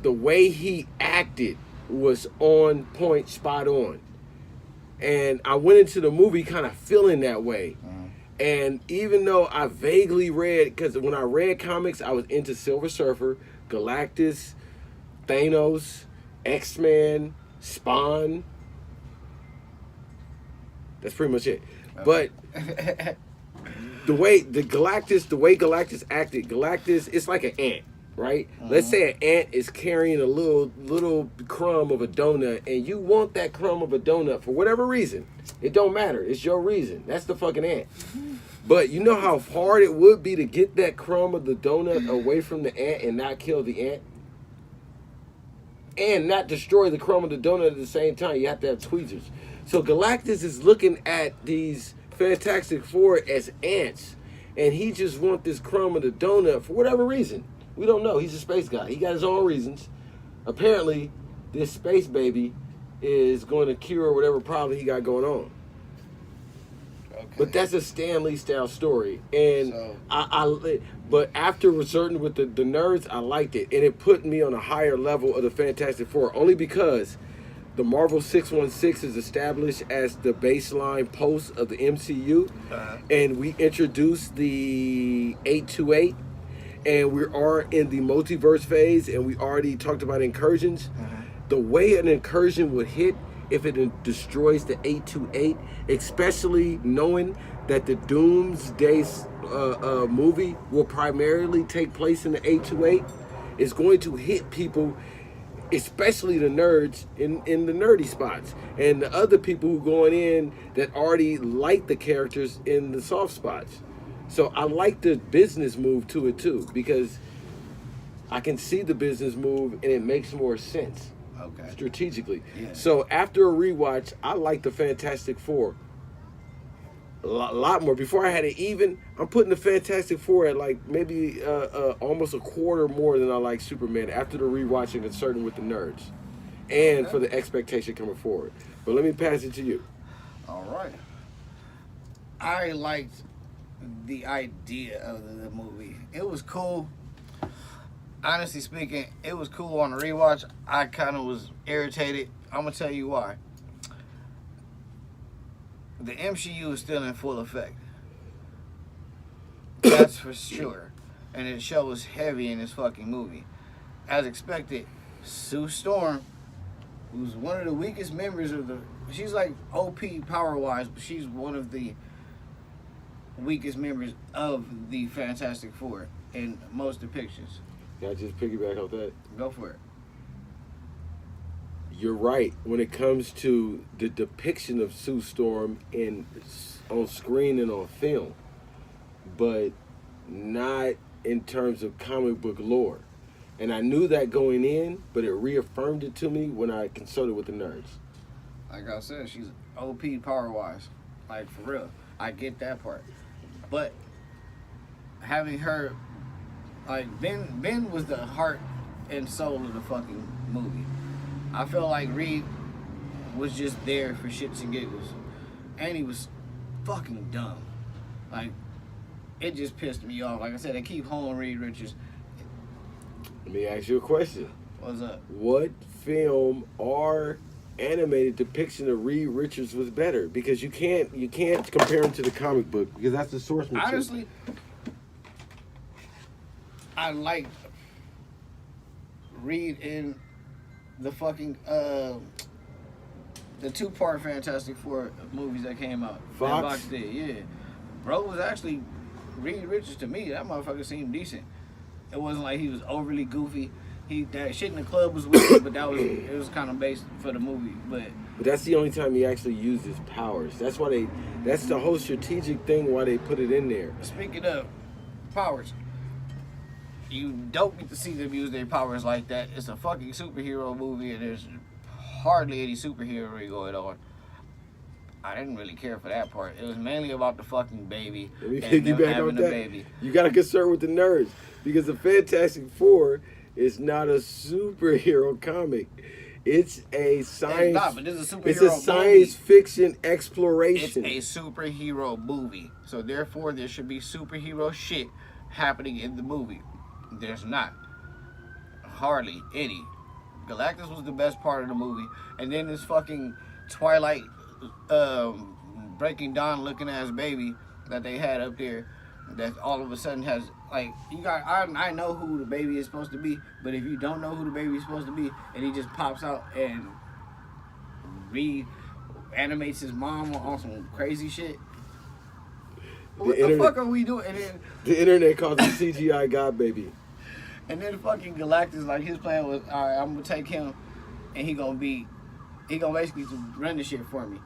the way he acted was on point, spot on. And I went into the movie kind of feeling that way. And even though I vaguely read, because when I read comics, I was into Silver Surfer, Galactus, Thanos, X-Men, Spawn. That's pretty much it. But the way Galactus acted, Galactus, it's like an ant, right? Let's say an ant is carrying a little crumb of a donut, and you want that crumb of a donut for whatever reason. It don't matter. It's your reason. That's the fucking ant. But you know how hard it would be to get that crumb of the donut away from the ant and not kill the ant? And not destroy the crumb of the donut at the same time. You have to have tweezers. So Galactus is looking at these Fantastic Four as ants, and he just wants this crumb of the donut for whatever reason. We don't know. He's a space guy. He got his own reasons. Apparently, this space baby is going to cure whatever problem he got going on.
Okay.
But that's a Stan Lee style story, and
So-
but after resorting with the nerds, I liked it, and it put me on a higher level of the Fantastic Four, only because the Marvel 616 is established as the baseline post of the MCU, and we introduced the 828, and we are in the multiverse phase, and we already talked about incursions. The way an incursion would hit if it destroys the 828, especially knowing that the Doomsday movie will primarily take place in the 828, is going to hit people, especially the nerds in the nerdy spots, and the other people who going in that already like the characters in the soft spots. So I like the business move to it too, because I can see the business move and it makes more sense.
Okay.
Strategically.
Yeah.
So after a rewatch, I like the Fantastic Four a lot more. Before I had it even, I'm putting the Fantastic Four at like maybe almost a quarter more than I like Superman after the rewatching and certain with the nerds, and for the expectation coming forward. But let me pass it to you.
All right. I liked the idea of the movie. It was cool. Honestly speaking, it was cool on the rewatch. I kind of was irritated. I'm going to tell you why. The MCU is still in full effect. That's for sure. And it shows heavy in this fucking movie. As expected, Sue Storm, who's one of the weakest members of the... She's like OP power-wise, but she's one of the weakest members of the Fantastic Four in most depictions.
Can I just piggyback off that?
Go for it.
You're right when it comes to the depiction of Sue Storm on screen and on film, but not in terms of comic book lore. And I knew that going in, but it reaffirmed it to me when I consulted with the nerds.
Like I said, she's OP power-wise. Like, for real. I get that part. But having her... Like, Ben was the heart and soul of the fucking movie. I feel like Reed was just there for shits and giggles. And he was fucking dumb. Like, it just pissed me off. Like I said, they keep holding Reed Richards.
Let me ask you a question.
What's up?
What film or animated depiction of Reed Richards was better? Because you can't compare him to the comic book, because that's the source material.
Honestly, I liked Reed in the fucking the 2-part Fantastic Four movies that came out.
Fox?
That Fox did, yeah. Bro was actually Reed Richards to me. That motherfucker seemed decent. It wasn't like he was overly goofy. That shit in the club was weird, but it was kind of based for the movie. But
that's the only time he actually used his powers. That's the whole strategic thing why they put it in there.
speaking of powers, you don't get to see them use their powers like that. It's a fucking superhero movie, and there's hardly any superhero going on. I didn't really care for that part. It was mainly about the fucking baby
Let me
and them
piggyback
having
on
a
that.
baby.
You got to concern with the nerds because the Fantastic Four is not a superhero comic. It's a science.
It's not, but this is a superhero
It's a science fiction exploration.
It's a superhero movie. So therefore there should be superhero shit happening in the movie. There's not. Hardly any. Galactus was the best part of the movie. And then this fucking Twilight Breaking Dawn looking ass baby that they had up there that all of a sudden has like I know who the baby is supposed to be, but if you don't know who the baby is supposed to be and he just pops out and reanimates his mom on some crazy shit, what the fuck are we doing? And then
the internet calls him CGI God baby.
And then fucking Galactus, like his plan was, all right, I'm gonna take him and he gonna basically run the shit for me.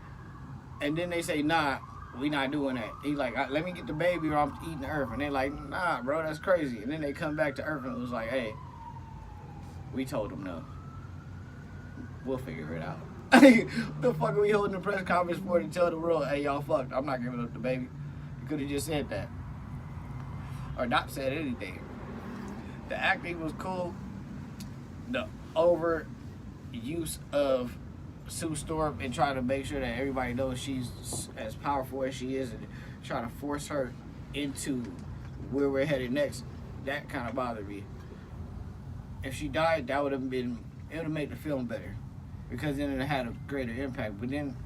And then they say, nah, we not doing that. He's like, let me get the baby or I'm eating the Earth. And they're like, nah, bro, that's crazy. And then they come back to Earth and it was like, hey, we told them no. We'll figure it out. What the fuck are we holding a press conference for to tell the world, hey, y'all fucked, I'm not giving up the baby? You could have just said that. Or not said anything. The acting was cool. The overuse of Sue Storm and trying to make sure that everybody knows she's as powerful as she is and trying to force her into where we're headed next, that kind of bothered me. If she died, that would have made the film better because then it had a greater impact. But then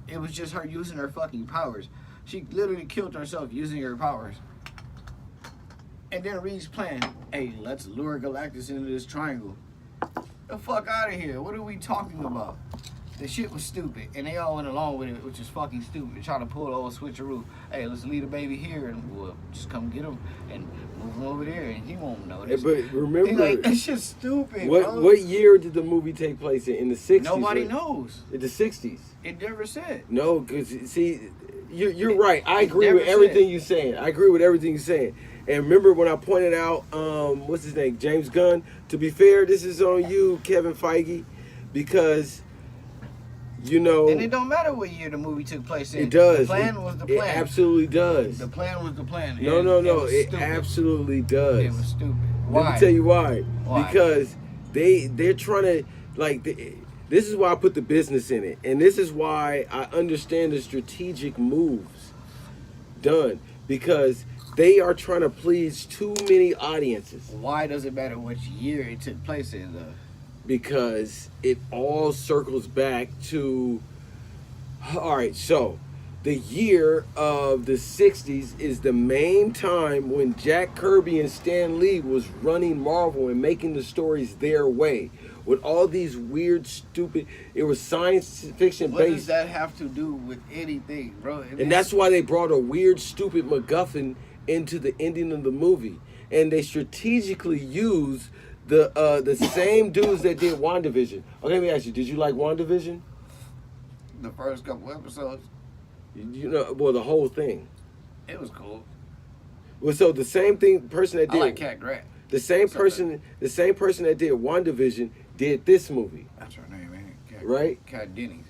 it was just her using her fucking powers. She literally killed herself using her powers. And then Reed's plan, hey, let's lure Galactus into this triangle. The fuck out of here. What are we talking about? The shit was stupid. And they all went along with it, which is fucking stupid. Trying to pull the old switcheroo. Hey, let's leave the baby here and we'll just come get him and move him over there and he won't notice.
But remember,
like, that shit's stupid, bro.
What year did the movie take place in? In the 60s?
Nobody knows.
In the 60s?
It never said.
No, because, see, you're right. I agree with everything you're saying. And remember when I pointed out, what's his name, James Gunn? To be fair, this is on you, Kevin Feige, because, you know...
And it don't matter what year the movie took place in.
It does.
The plan was the plan.
It absolutely does.
The plan was the plan.
No. It absolutely does.
It was stupid. Why?
Let me tell you why.
Why?
Because they're trying to, like... This is why I put the business in it. And this is why I understand the strategic moves done. Because... they are trying to please too many audiences.
Why does it matter which year it took place in, though?
Because it all circles back to... All right, so the year of the 60s is the main time when Jack Kirby and Stan Lee was running Marvel and making the stories their way. With all these weird, stupid... It was science fiction based.
What does that have to do with anything, bro?
And that's why they brought a weird, stupid MacGuffin into the ending of the movie, and they strategically use the same dudes that did WandaVision. Okay, let me ask you: did you like WandaVision?
The first couple episodes.
You know, well, the whole thing.
It was cool.
Well, so the same person that did
I like Cat Grant.
the same person that did WandaVision did this movie.
That's her name, man.
Right?
Kat Dennings.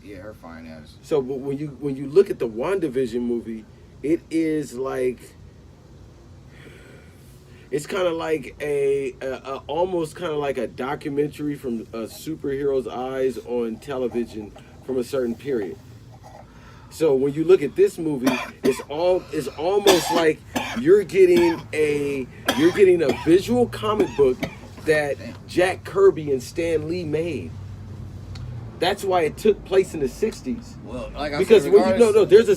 Yeah, her fine ass.
So, but when you look at the WandaVision movie, it is like, it's kind of like a almost kind of like a documentary from a superhero's eyes on television from a certain period. So when you look at this movie, it's almost like you're getting a visual comic book that Jack Kirby and Stan Lee made. That's why it took place in the 60s.
Well, like I
because
said,
there's a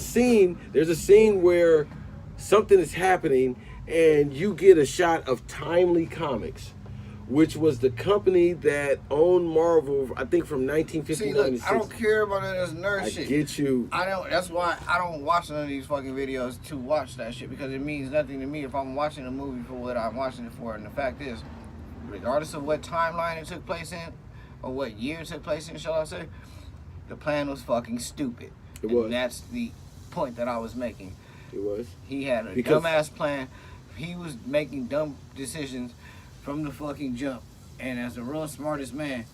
scene where something is happening and you get a shot of Timely Comics, which was the company that owned Marvel, I think from 1959 to 60.
I don't care about that as nerd shit.
I get you.
That's why I don't watch none of these fucking videos to watch that shit, because it means nothing to me if I'm watching a movie for what I'm watching it for. And the fact is, regardless of what timeline it took place in, or what year it took place in, shall I say, the plan was fucking stupid.
It was.
And that's the point that I was making.
It was.
He had a dumbass plan. He was making dumb decisions from the fucking jump. And as the real smartest man,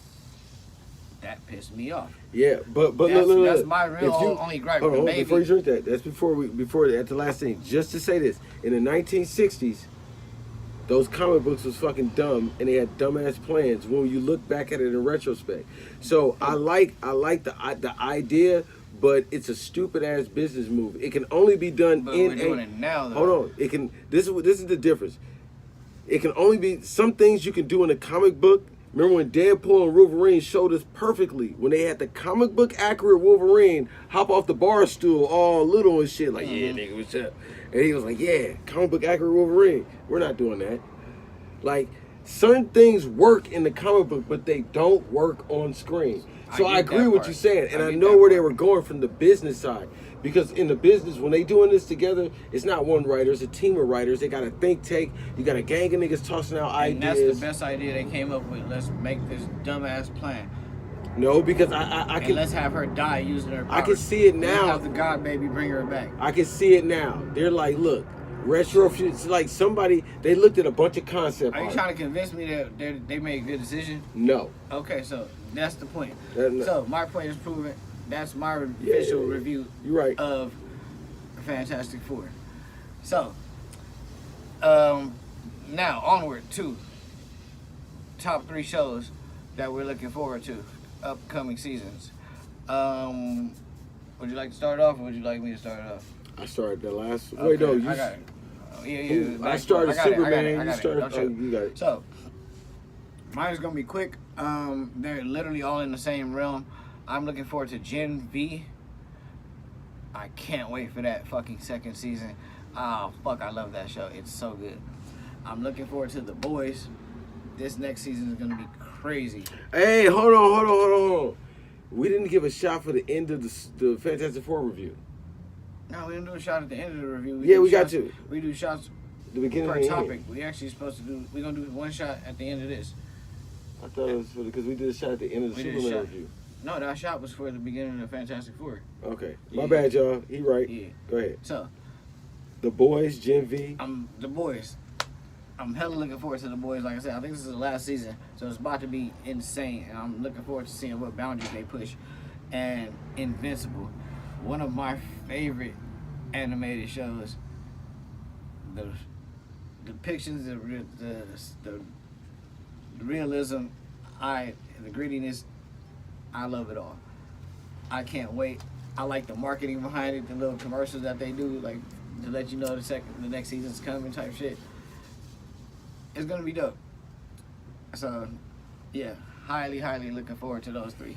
that pissed me off.
Yeah, but
That's my real only gripe.
Hold on,
maybe,
before you drink that, that's before at the last thing. Just to say this, in the 1960s, those comic books was fucking dumb, and they had dumbass plans. When you look back at it in retrospect, so I like the idea, but it's a stupid ass business move. It can only be done
but
in
we're doing it now, though.
Hold on, it can. This is the difference. It can only be some things you can do in a comic book. Remember when Deadpool and Wolverine showed us perfectly when they had the comic book accurate Wolverine hop off the bar stool all little and shit like, yeah, nigga, what's up? And he was like, yeah, comic book accurate Wolverine. We're not doing that. Like, certain things work in the comic book, but they don't work on screen. So I agree with what you're saying, and I know where they were going from the business side. Because in the business, when they doing this together, it's not one writer, it's a team of writers. They got a think tank. You got a gang of niggas tossing out
and
ideas.
That's the best idea they came up with. Let's make this dumbass plan.
No, because I can.
Let's have her die using her powers.
I can see it now.
Have the God baby bring her back.
I can see it now. They're like, look, retro. It's like somebody. They looked at a bunch of concept.
Are you trying to convince me that they made a good decision?
No.
Okay, so that's the point.
No.
So my point is proven. That's my official review.
You're right.
Of Fantastic Four. So, now onward to top 3 shows that we're looking forward to, upcoming seasons. Would you like to start off, or would you like me to start it off?
I started the last.
Okay,
Wait, no, you.
I got it. Yeah.
I started Superman.
I got it.
You got it.
So, mine is gonna be quick. They're literally all in the same realm. I'm looking forward to Gen V. I can't wait for that fucking second season. Oh, fuck, I love that show. It's so good. I'm looking forward to The Boys. This next season is going to be crazy.
Hey, hold on. We didn't give a shot for the end of the Fantastic Four review.
No, we didn't do a shot at the end of the review.
We got to.
We do shots
the beginning
per
of the
topic.
end.
We actually supposed to do, we're going to do one shot at the end of this.
I thought it was because we did a shot at the end of the Superman review.
No, that shot was for the beginning of Fantastic Four.
Okay. My bad, y'all. He right.
Yeah.
Go ahead.
So,
The Boys, Gen V.
The Boys. I'm hella looking forward to The Boys. Like I said, I think this is the last season, so it's about to be insane. And I'm looking forward to seeing what boundaries they push. And Invincible, one of my favorite animated shows. The depictions, the realism, the grittiness. I love it all. I can't wait. I like the marketing behind it, the little commercials that they do, like to let you know the next season's coming type shit. It's gonna be dope. So, yeah, highly looking forward to those 3.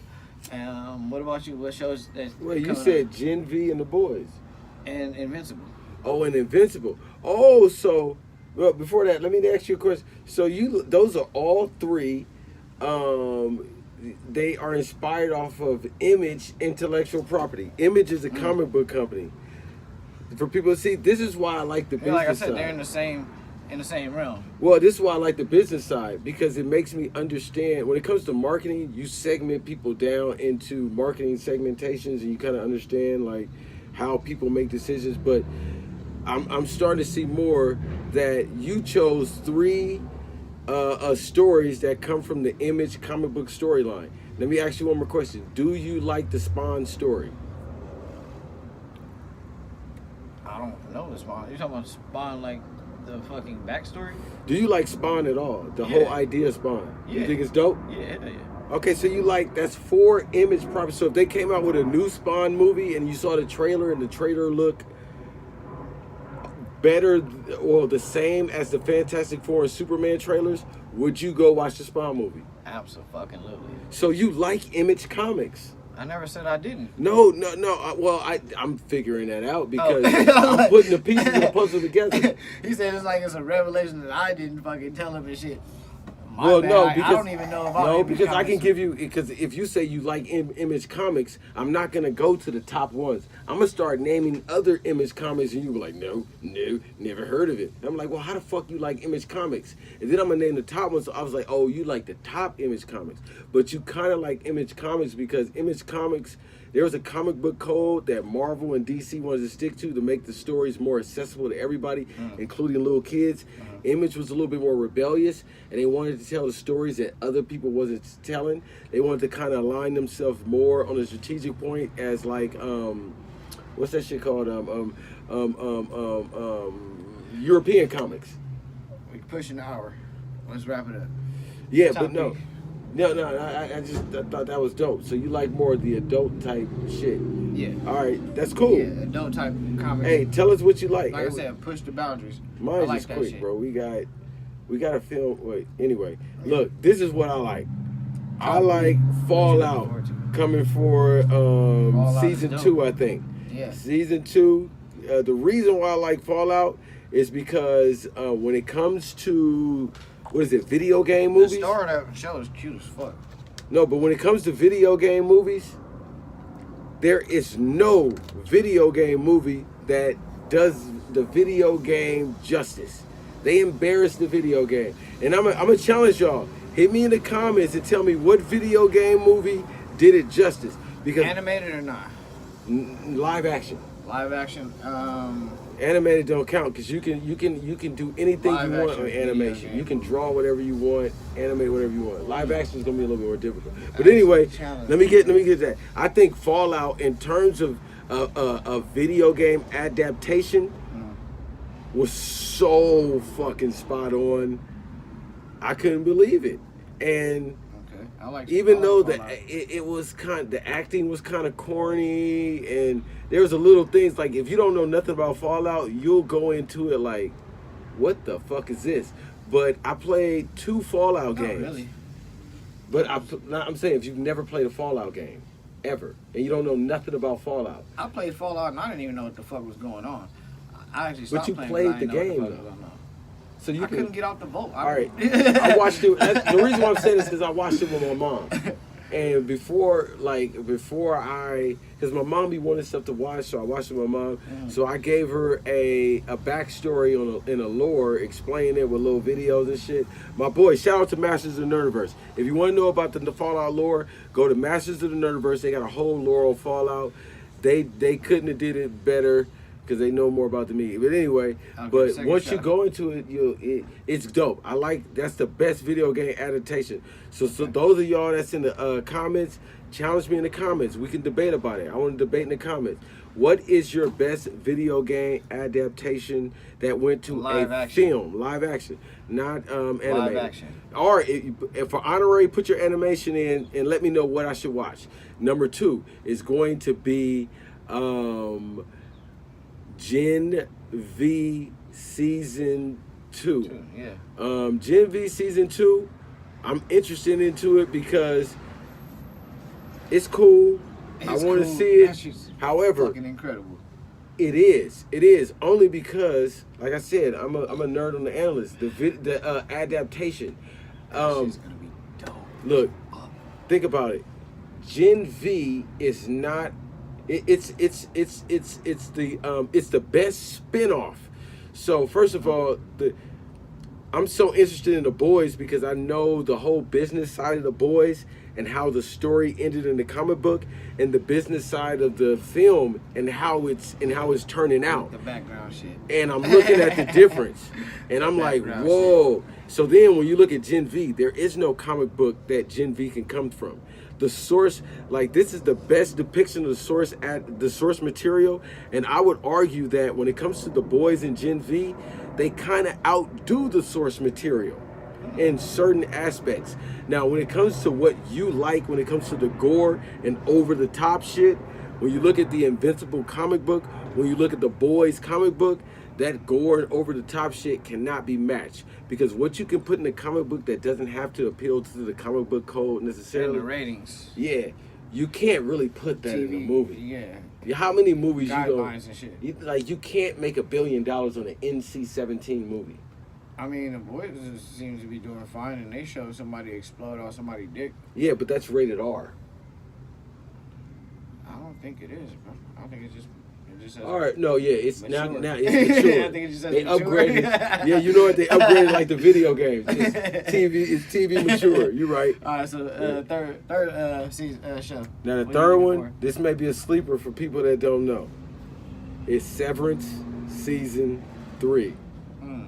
What about you? What shows?
Well, you said Gen V and The Boys.
And Invincible.
Oh, and Invincible. Oh, so well before that, let me ask you a question. So those are all 3. They are inspired off of Image intellectual property. Image is a comic book company. For people to see, this is why I like the business side.
Like I said, they're in the same realm.
Well, this is why I like the business side, because it makes me understand when it comes to marketing, you segment people down into marketing segmentations, and you kind of understand like how people make decisions. But I'm starting to see more that you chose 3 stories that come from the Image comic book storyline. Let me ask you one more question. Do you like the Spawn story?
I don't know the Spawn. You talking about Spawn like the fucking backstory?
Do you like Spawn at all? The whole idea of Spawn?
Yeah.
You think it's dope?
Yeah.
Okay, so you like, that's 4 Image properties. So if they came out with a new Spawn movie and you saw the trailer and the trailer looked better or the same as the Fantastic Four and Superman trailers, would you go watch the Spawn movie?
Absolutely.
So you like Image Comics?
I never said I didn't.
No. Well, I'm figuring that out because I'm putting the pieces of the puzzle together.
He said it's like it's a revelation that I didn't fucking tell him and shit.
Well, no, because
I don't even know if
because I can give you, because if you say you like Image Comics, I'm not gonna go to the top ones. I'm gonna start naming other Image Comics, and you be like, no, never heard of it. And I'm like, well, how the fuck you like Image Comics? And then I'm gonna name the top ones. So I was like, oh, you like the top Image Comics, but you kind of like Image Comics because Image Comics There was a comic book code that Marvel and DC wanted to stick to make the stories more accessible to everybody, including little kids. Image was a little bit more rebellious, and they wanted to tell the stories that other people wasn't telling. They wanted to kind of align themselves more on a strategic point as like, what's that shit called? European comics.
We're pushing an hour. Let's wrap it up.
Yeah,
Top
but no.
pick.
No, I thought that was dope. So you like more of the adult type shit.
Yeah.
All right, that's cool.
Yeah, adult type comics.
Hey, tell us what you like.
Like I said, push the boundaries. I
Mine's
like
just
that
quick,
shit.
bro. We got a film. Wait, anyway, look, this is what I like. I like Fallout coming for
Fallout is
season
dope.
2, I think.
Yeah.
Season 2. The reason why I like Fallout is because when it comes to video game
The
movies.
star of that show is cute as fuck.
No, but when it comes to video game movies, there is no video game movie that does the video game justice. They embarrass the video game. And I'm gonna challenge y'all. Hit me in the comments and tell me what video game movie did it justice. Because
Animated or not?
live action.
Live action.
Animated don't count because you can do anything
Live
you want
action
on
video
animation.
game.
You can draw whatever you want, animate whatever you want. Live action is gonna be a little bit more difficult. But
That's
anyway,
a challenge.
let me get that. I think Fallout, in terms of a video game adaptation, was so fucking spot on. I couldn't believe it, and
Okay. I like.
even
I
though
like Fallout.
it was the acting was kind of corny, and there was a little things like if you don't know nothing about Fallout, you'll go into it like, what the fuck is this? But I played 2 Fallout
Not
games.
really.
But I'm saying if you've never played a Fallout game ever and you don't know nothing about Fallout,
I played Fallout and I didn't even know what the fuck was going on. I actually stopped
you
playing
played
'cause I
the
didn't know
game,
what the fuck was going on.
so you
I
can.
couldn't get off the boat.
All right, I watched it. The reason why I'm saying this is because I watched it with my mom, and before because my mom be wanting stuff to watch, so I watched it with my mom. So I gave her a backstory in a lore, explaining it with little videos and shit. My boy, shout out to Masters of the Nerdiverse. If you want to know about the Fallout lore, go to Masters of the Nerdiverse. They got a whole lore of Fallout. They couldn't have did it better, because they know more about than me. But anyway,
Okay, second
once you
shot.
go into it, it's dope. That's the best video game adaptation. So those of y'all that's in the comments, challenge me in the comments. We can debate about it. I want to debate in the comments. What is your best video game adaptation that went to
Live
a
action.
film, live action, not animated?
Live action.
Or if for honorary, put your animation in and let me know what I should watch. Number 2 is going to be Gen V Season 2.
Yeah.
Gen V Season 2, I'm interested into it because it's cool. I
It's
want to
cool.
see
That
it.
shit's
However,
fucking incredible.
it is only because, like I said, I'm a nerd on the analyst. The adaptation.
That shit's gonna be dope.
Look, think about it. Gen V is not. It's the best spinoff. So first of all, I'm so interested in The Boys because I know the whole business side of The Boys and how the story ended in the comic book, and the business side of the film and how it's turning out.
The background shit.
And I'm looking at the difference, and I'm like,
Background
whoa. So then when you look at Gen V, there is no comic book that Gen V can come from. The source, like, this is the best depiction of the source material, and I would argue that when it comes to The Boys and Gen V, they kind of outdo the source material in certain aspects. Now, when it comes to what you like, when it comes to the gore and over-the-top shit, when you look at the Invincible comic book, when you look at The Boys comic book, that gore and over-the-top shit cannot be matched. Because what you can put in a comic book that doesn't have to appeal to the comic book code
And
necessarily,
the ratings.
yeah, you can't really put that in a movie.
Yeah.
How many movies
Guidelines and shit.
you can't make $1 billion on an NC-17 movie.
I mean, The Boys seems to be doing fine, and they show somebody explode on somebody's dick.
Yeah, but that's rated R.
I don't think it is, bro. I think it's just It just says
All right, no, yeah, it's now
mature.
it's mature.
I think it just says
They
mature.
upgraded. Yeah, you know what? They upgraded like the video games. It's TV mature. You're right.
All right, so third season, show.
Now the
What
third
you
one,
looking
this may be a sleeper for people that don't know. It's Severance season 3.
for?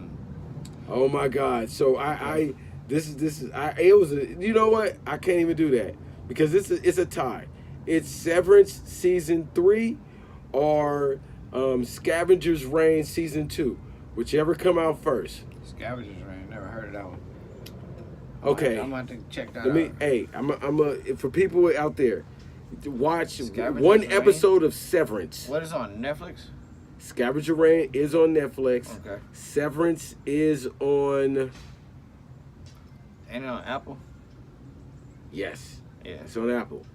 Oh my God! So it was you know what? I can't even do that because it's a tie. It's Severance season 3 or Scavenger's Reign season 2, whichever come out first.
Scavenger's Reign. Never heard of that one.
Okay.
I'm going to check that
Let me.
out.
Hey, for people out there, watch
Scavenger's
one
Reign?
episode of Severance.
What is on Netflix?
Scavenger Reign is on Netflix.
Okay.
Severance is on.
Ain't it on Apple?
Yes,
Yeah.
it's on Apple.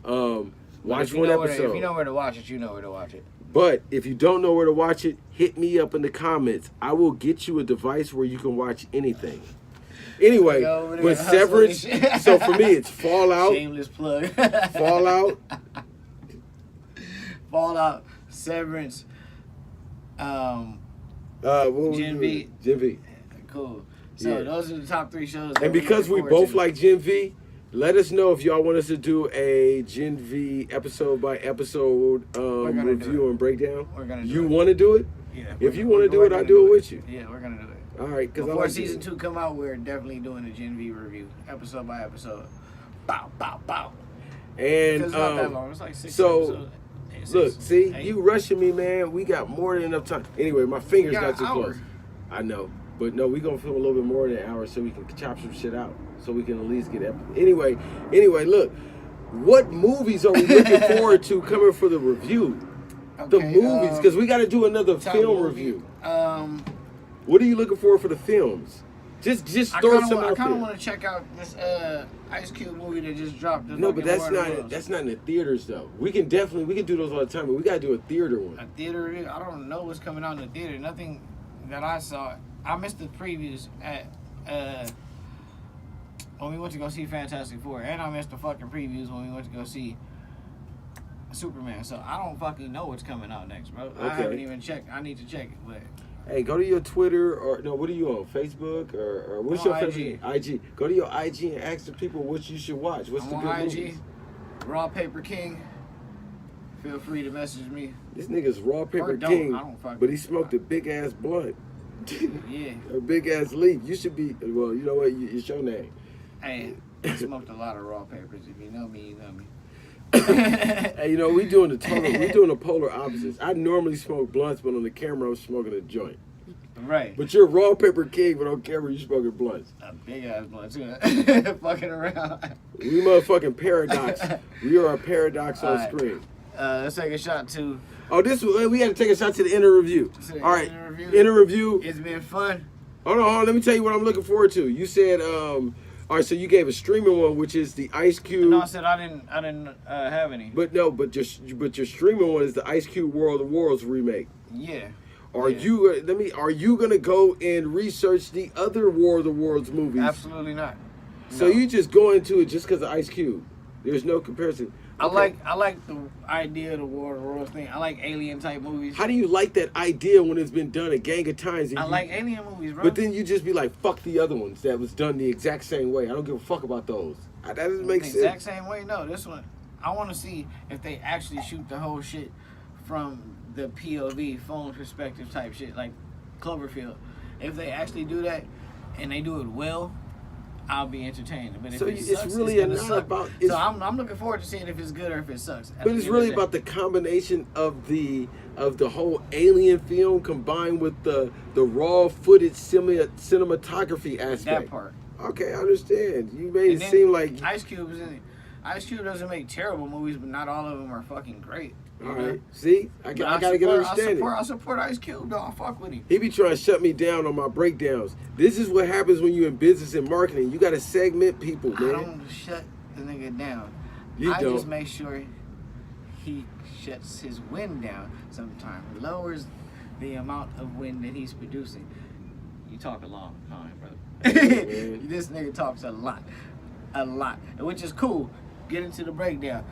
But
Watch
if you
one
know
episode.
if you know where to watch it, you know where to watch it.
But if you don't know where to watch it, hit me up in the comments. I will get you a device where you can watch anything. Anyway,
Go over there
but
and hustle
Severance.
this shit.
So for me, it's Fallout.
Shameless plug.
Fallout.
Fallout, Severance,
What was
Gen
it?
V.
Gen V.
cool. So
Yeah.
those are the top 3 shows. that
And
we're
because we
looking forward
both
to.
like Gen V, let us know if y'all want us to do a Gen V episode by episode
gonna do
review
it.
and breakdown.
We're gonna do
You
it.
want to do it?
Yeah,
If
we're-
you want to do
we're
it, I'll
gonna
do it with you.
Yeah, we're gonna do it.
All right, because I
Before
like
season
it.
2 come out, we're definitely doing a Gen V review, episode by episode. Bow, bow, bow.
And
Because it's not that long. It's like 6
so,
episodes.
look, see,
8.
you rushing me, man. We got more than enough time. Anyway, my fingers
We got
got too
an hour.
close. I know, but no, we gonna film a little bit more than an hour so we can chop some shit out, so we can at least get Anyway, look, what movies are we looking forward to coming for the review? The
Okay,
movies, because we got to do another
top
film
movie.
review.
I
What are you looking for the films? Just throw some out
kind of
there.
want to check out this Ice Cube movie that just dropped.
No, but that's not in the theaters though. We can do those all the time, but we gotta do a theater one.
A theater review. I don't know what's coming out in the theater. Nothing that I saw. I missed the previews at when we went to go see Fantastic Four, and I missed the fucking previews when we went to go see Superman. So I don't fucking know what's coming out next, bro. I
Okay.
haven't even checked. I need to check it, but
Hey, go to your Twitter or no, what are you on? Facebook or what's
I'm
your
on
favorite? IG. Go to your IG and ask the people what you should watch. What's
I'm
the
on
good
IG.
movies?
Raw Paper King. Feel free to message me.
This nigga's Raw Paper
Or don't.
King,
I don't fucking-
but he smoked a big ass blunt.
Yeah.
A big ass leaf. You should be. Well, you know what? It's your name.
Hey, I smoked a lot of raw papers. If you know me, you know me.
Hey, you know we doing the polar opposites. I normally smoke blunts, but on the camera I'm smoking a joint.
Right.
But you're Raw Paper King, but on camera you smoking blunts.
A big ass blunt too. Fucking around.
We motherfucking paradox. We are a paradox on
Alright.
screen.
Let's take a shot to.
Oh, we got to take a shot to the inner review.
To the
All right,
inner review.
inner review.
It's been fun.
Hold on. Let me tell you what I'm looking forward to. You said, all right, so you gave a streaming one, which is the Ice Cube.
No, I said I didn't have any.
But your streaming one is the Ice Cube World of Worlds remake.
Yeah.
Are
Yeah.
Are you gonna go and research the other War of the Worlds movies?
Absolutely not.
So
No.
you just go into it just because of Ice Cube. There's no comparison.
I
Okay.
like the idea of the War of the Worlds thing. I like alien type movies.
How do you like that idea when it's been done a gang of times? And
I
you-
like alien movies, bro.
But then you just be like, fuck the other ones that was done the exact same way. I don't give a fuck about those. That doesn't make
the
sense.
exact same way. No, this one, I want to see if they actually shoot the whole shit from the POV, phone perspective type shit, like Cloverfield. If they actually do that and they do it well, I'll be entertained. But if
So
it
it's
sucks,
really
it's gonna
not
suck.
about-
So
it's-
I'm looking forward to seeing if it's good or if it sucks.
But it's really about the combination of the whole alien film combined with the raw footage cinematography aspect.
that part.
Okay, I understand. You made
And
it
then
seem like
Ice Cube is in it. Ice Cube doesn't make terrible movies, but not all of them are fucking great.
all right. See, I
But
gotta get understanding.
I support Ice Cube, though. I fuck with him.
He be trying to shut me down on my breakdowns. This is what happens when you're in business and marketing. You gotta segment people,
I
man.
don't shut the nigga down.
You
I
don't.
just make sure he shuts his wind down sometimes. Lowers the amount of wind that he's producing. You talk a long time, brother.
man.
This nigga talks a lot. Which is cool. Get into the breakdown.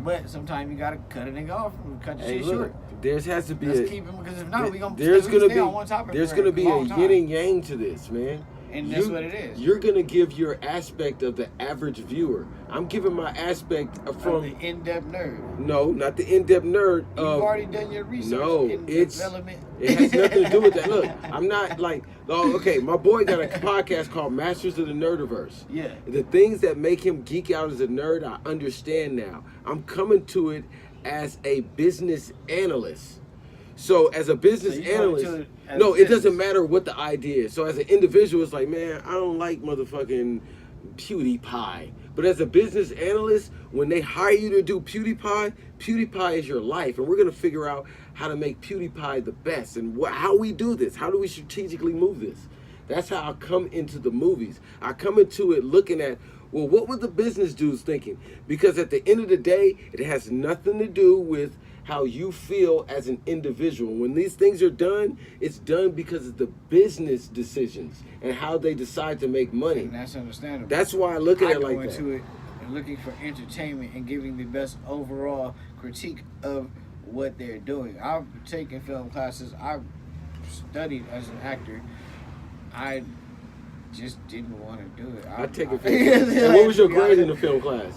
But sometimes you gotta cut a nigga off and cut the
Hey,
shit
look,
short.
there has to be
Let's keep him, because if not, we gonna
there's gonna
stay
be
on one topic.
there's
for
gonna
a
be a
long time.
yin and yang to this, man.
And that's what it is.
You're gonna give your aspect of the average viewer. I'm giving my aspect from
the in-depth nerd.
No, not the in-depth nerd.
You've already done your research.
No,
in
it's
development.
it has nothing to do with that. Look, I'm not like, oh, okay. My boy got a podcast called Masters of the Nerdiverse.
Yeah.
The things that make him geek out as a nerd, I understand now. I'm coming to it as a business analyst. So as a business analyst, no, it doesn't matter what the idea is. So as an individual, it's like, man, I don't like motherfucking PewDiePie. But as a business analyst, when they hire you to do PewDiePie is your life. And we're going to figure out how to make PewDiePie the best and how we do this. How do we strategically move this? That's how I come into the movies. I come into it looking at, well, what were the business dudes thinking? Because at the end of the day, it has nothing to do with how you feel as an individual. When these things are done, it's done because of the business decisions and how they decide to make money.
And that's understandable.
That's why I look at it like
go
that.
into it and looking for entertainment and giving the best overall critique of what they're doing. I've taken film classes. I've studied as an actor. I just didn't want to do it.
I take a film. And what was your grade in the film class?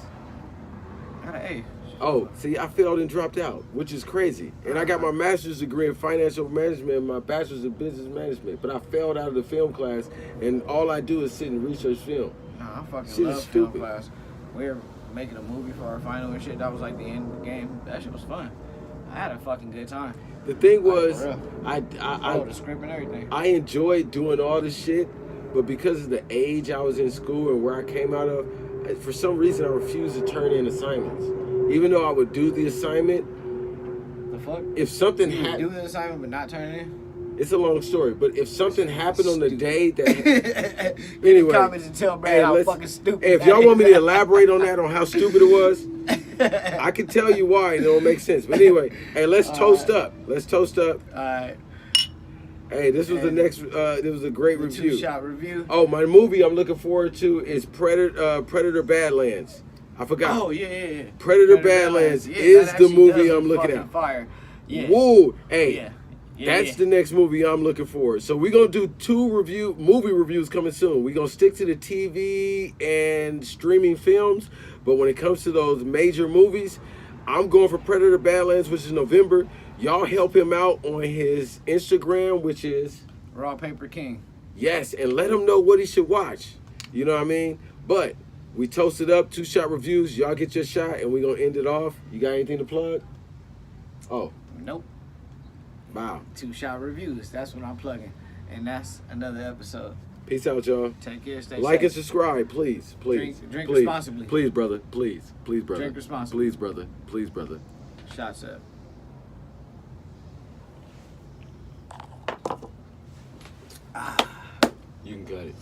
I got an A.
Oh, see, I failed and dropped out, which is crazy. And I got my master's degree in financial management and my bachelor's in business management. But I failed out of the film class, and all I do is sit and research film.
Nah, I fucking
Shit is
love film
stupid.
class. We were making a movie for our final and shit. That was like the end of the game. That shit was fun. I had a fucking good time.
The thing was,
Like,
I
wrote the script and everything.
I enjoyed doing all this shit, but because of the age I was in school and where I came out of, for some reason I refused to turn in assignments. Even though I would do the assignment,
The fuck?
if something
You do
happened,
the assignment but not turn it in?
it's a long story, but if something happened on the day that,
Anyway,
anyway,
comments and tell Brad how fucking stupid.
hey, if y'all want me to elaborate on that, on how stupid it was, I can tell you why, and it'll make sense. But anyway, hey, let's toast up. Let's toast up.
Alright.
Hey, this was the next. This was a great review.
2-shot review.
Oh, my movie I'm looking forward to is Predator Badlands. I forgot.
Oh yeah.
Predator Badlands is the movie I'm looking at.
Fire. Yeah.
Whoa, hey,
Yeah.
that's the next movie I'm looking for. So we're gonna do 2 movie reviews coming soon. We're gonna stick to the TV and streaming films, but when it comes to those major movies, I'm going for Predator Badlands, which is November. Y'all help him out on his Instagram, which is
Raw Paper King.
yes, and let him know what he should watch. You know what I mean? But we toasted up 2-shot reviews. Y'all get your shot, and we're gonna end it off. You got anything to plug? Oh,
Nope.
wow.
2-shot reviews. That's what I'm plugging. And that's another episode.
Peace out, y'all.
Take care. Stay
Like and
safe.
subscribe, please. Please.
Drink
please.
responsibly.
Please, brother. Please. Please, brother.
Drink responsibly.
Please, brother. Please, brother.
Shots up.
You can cut it.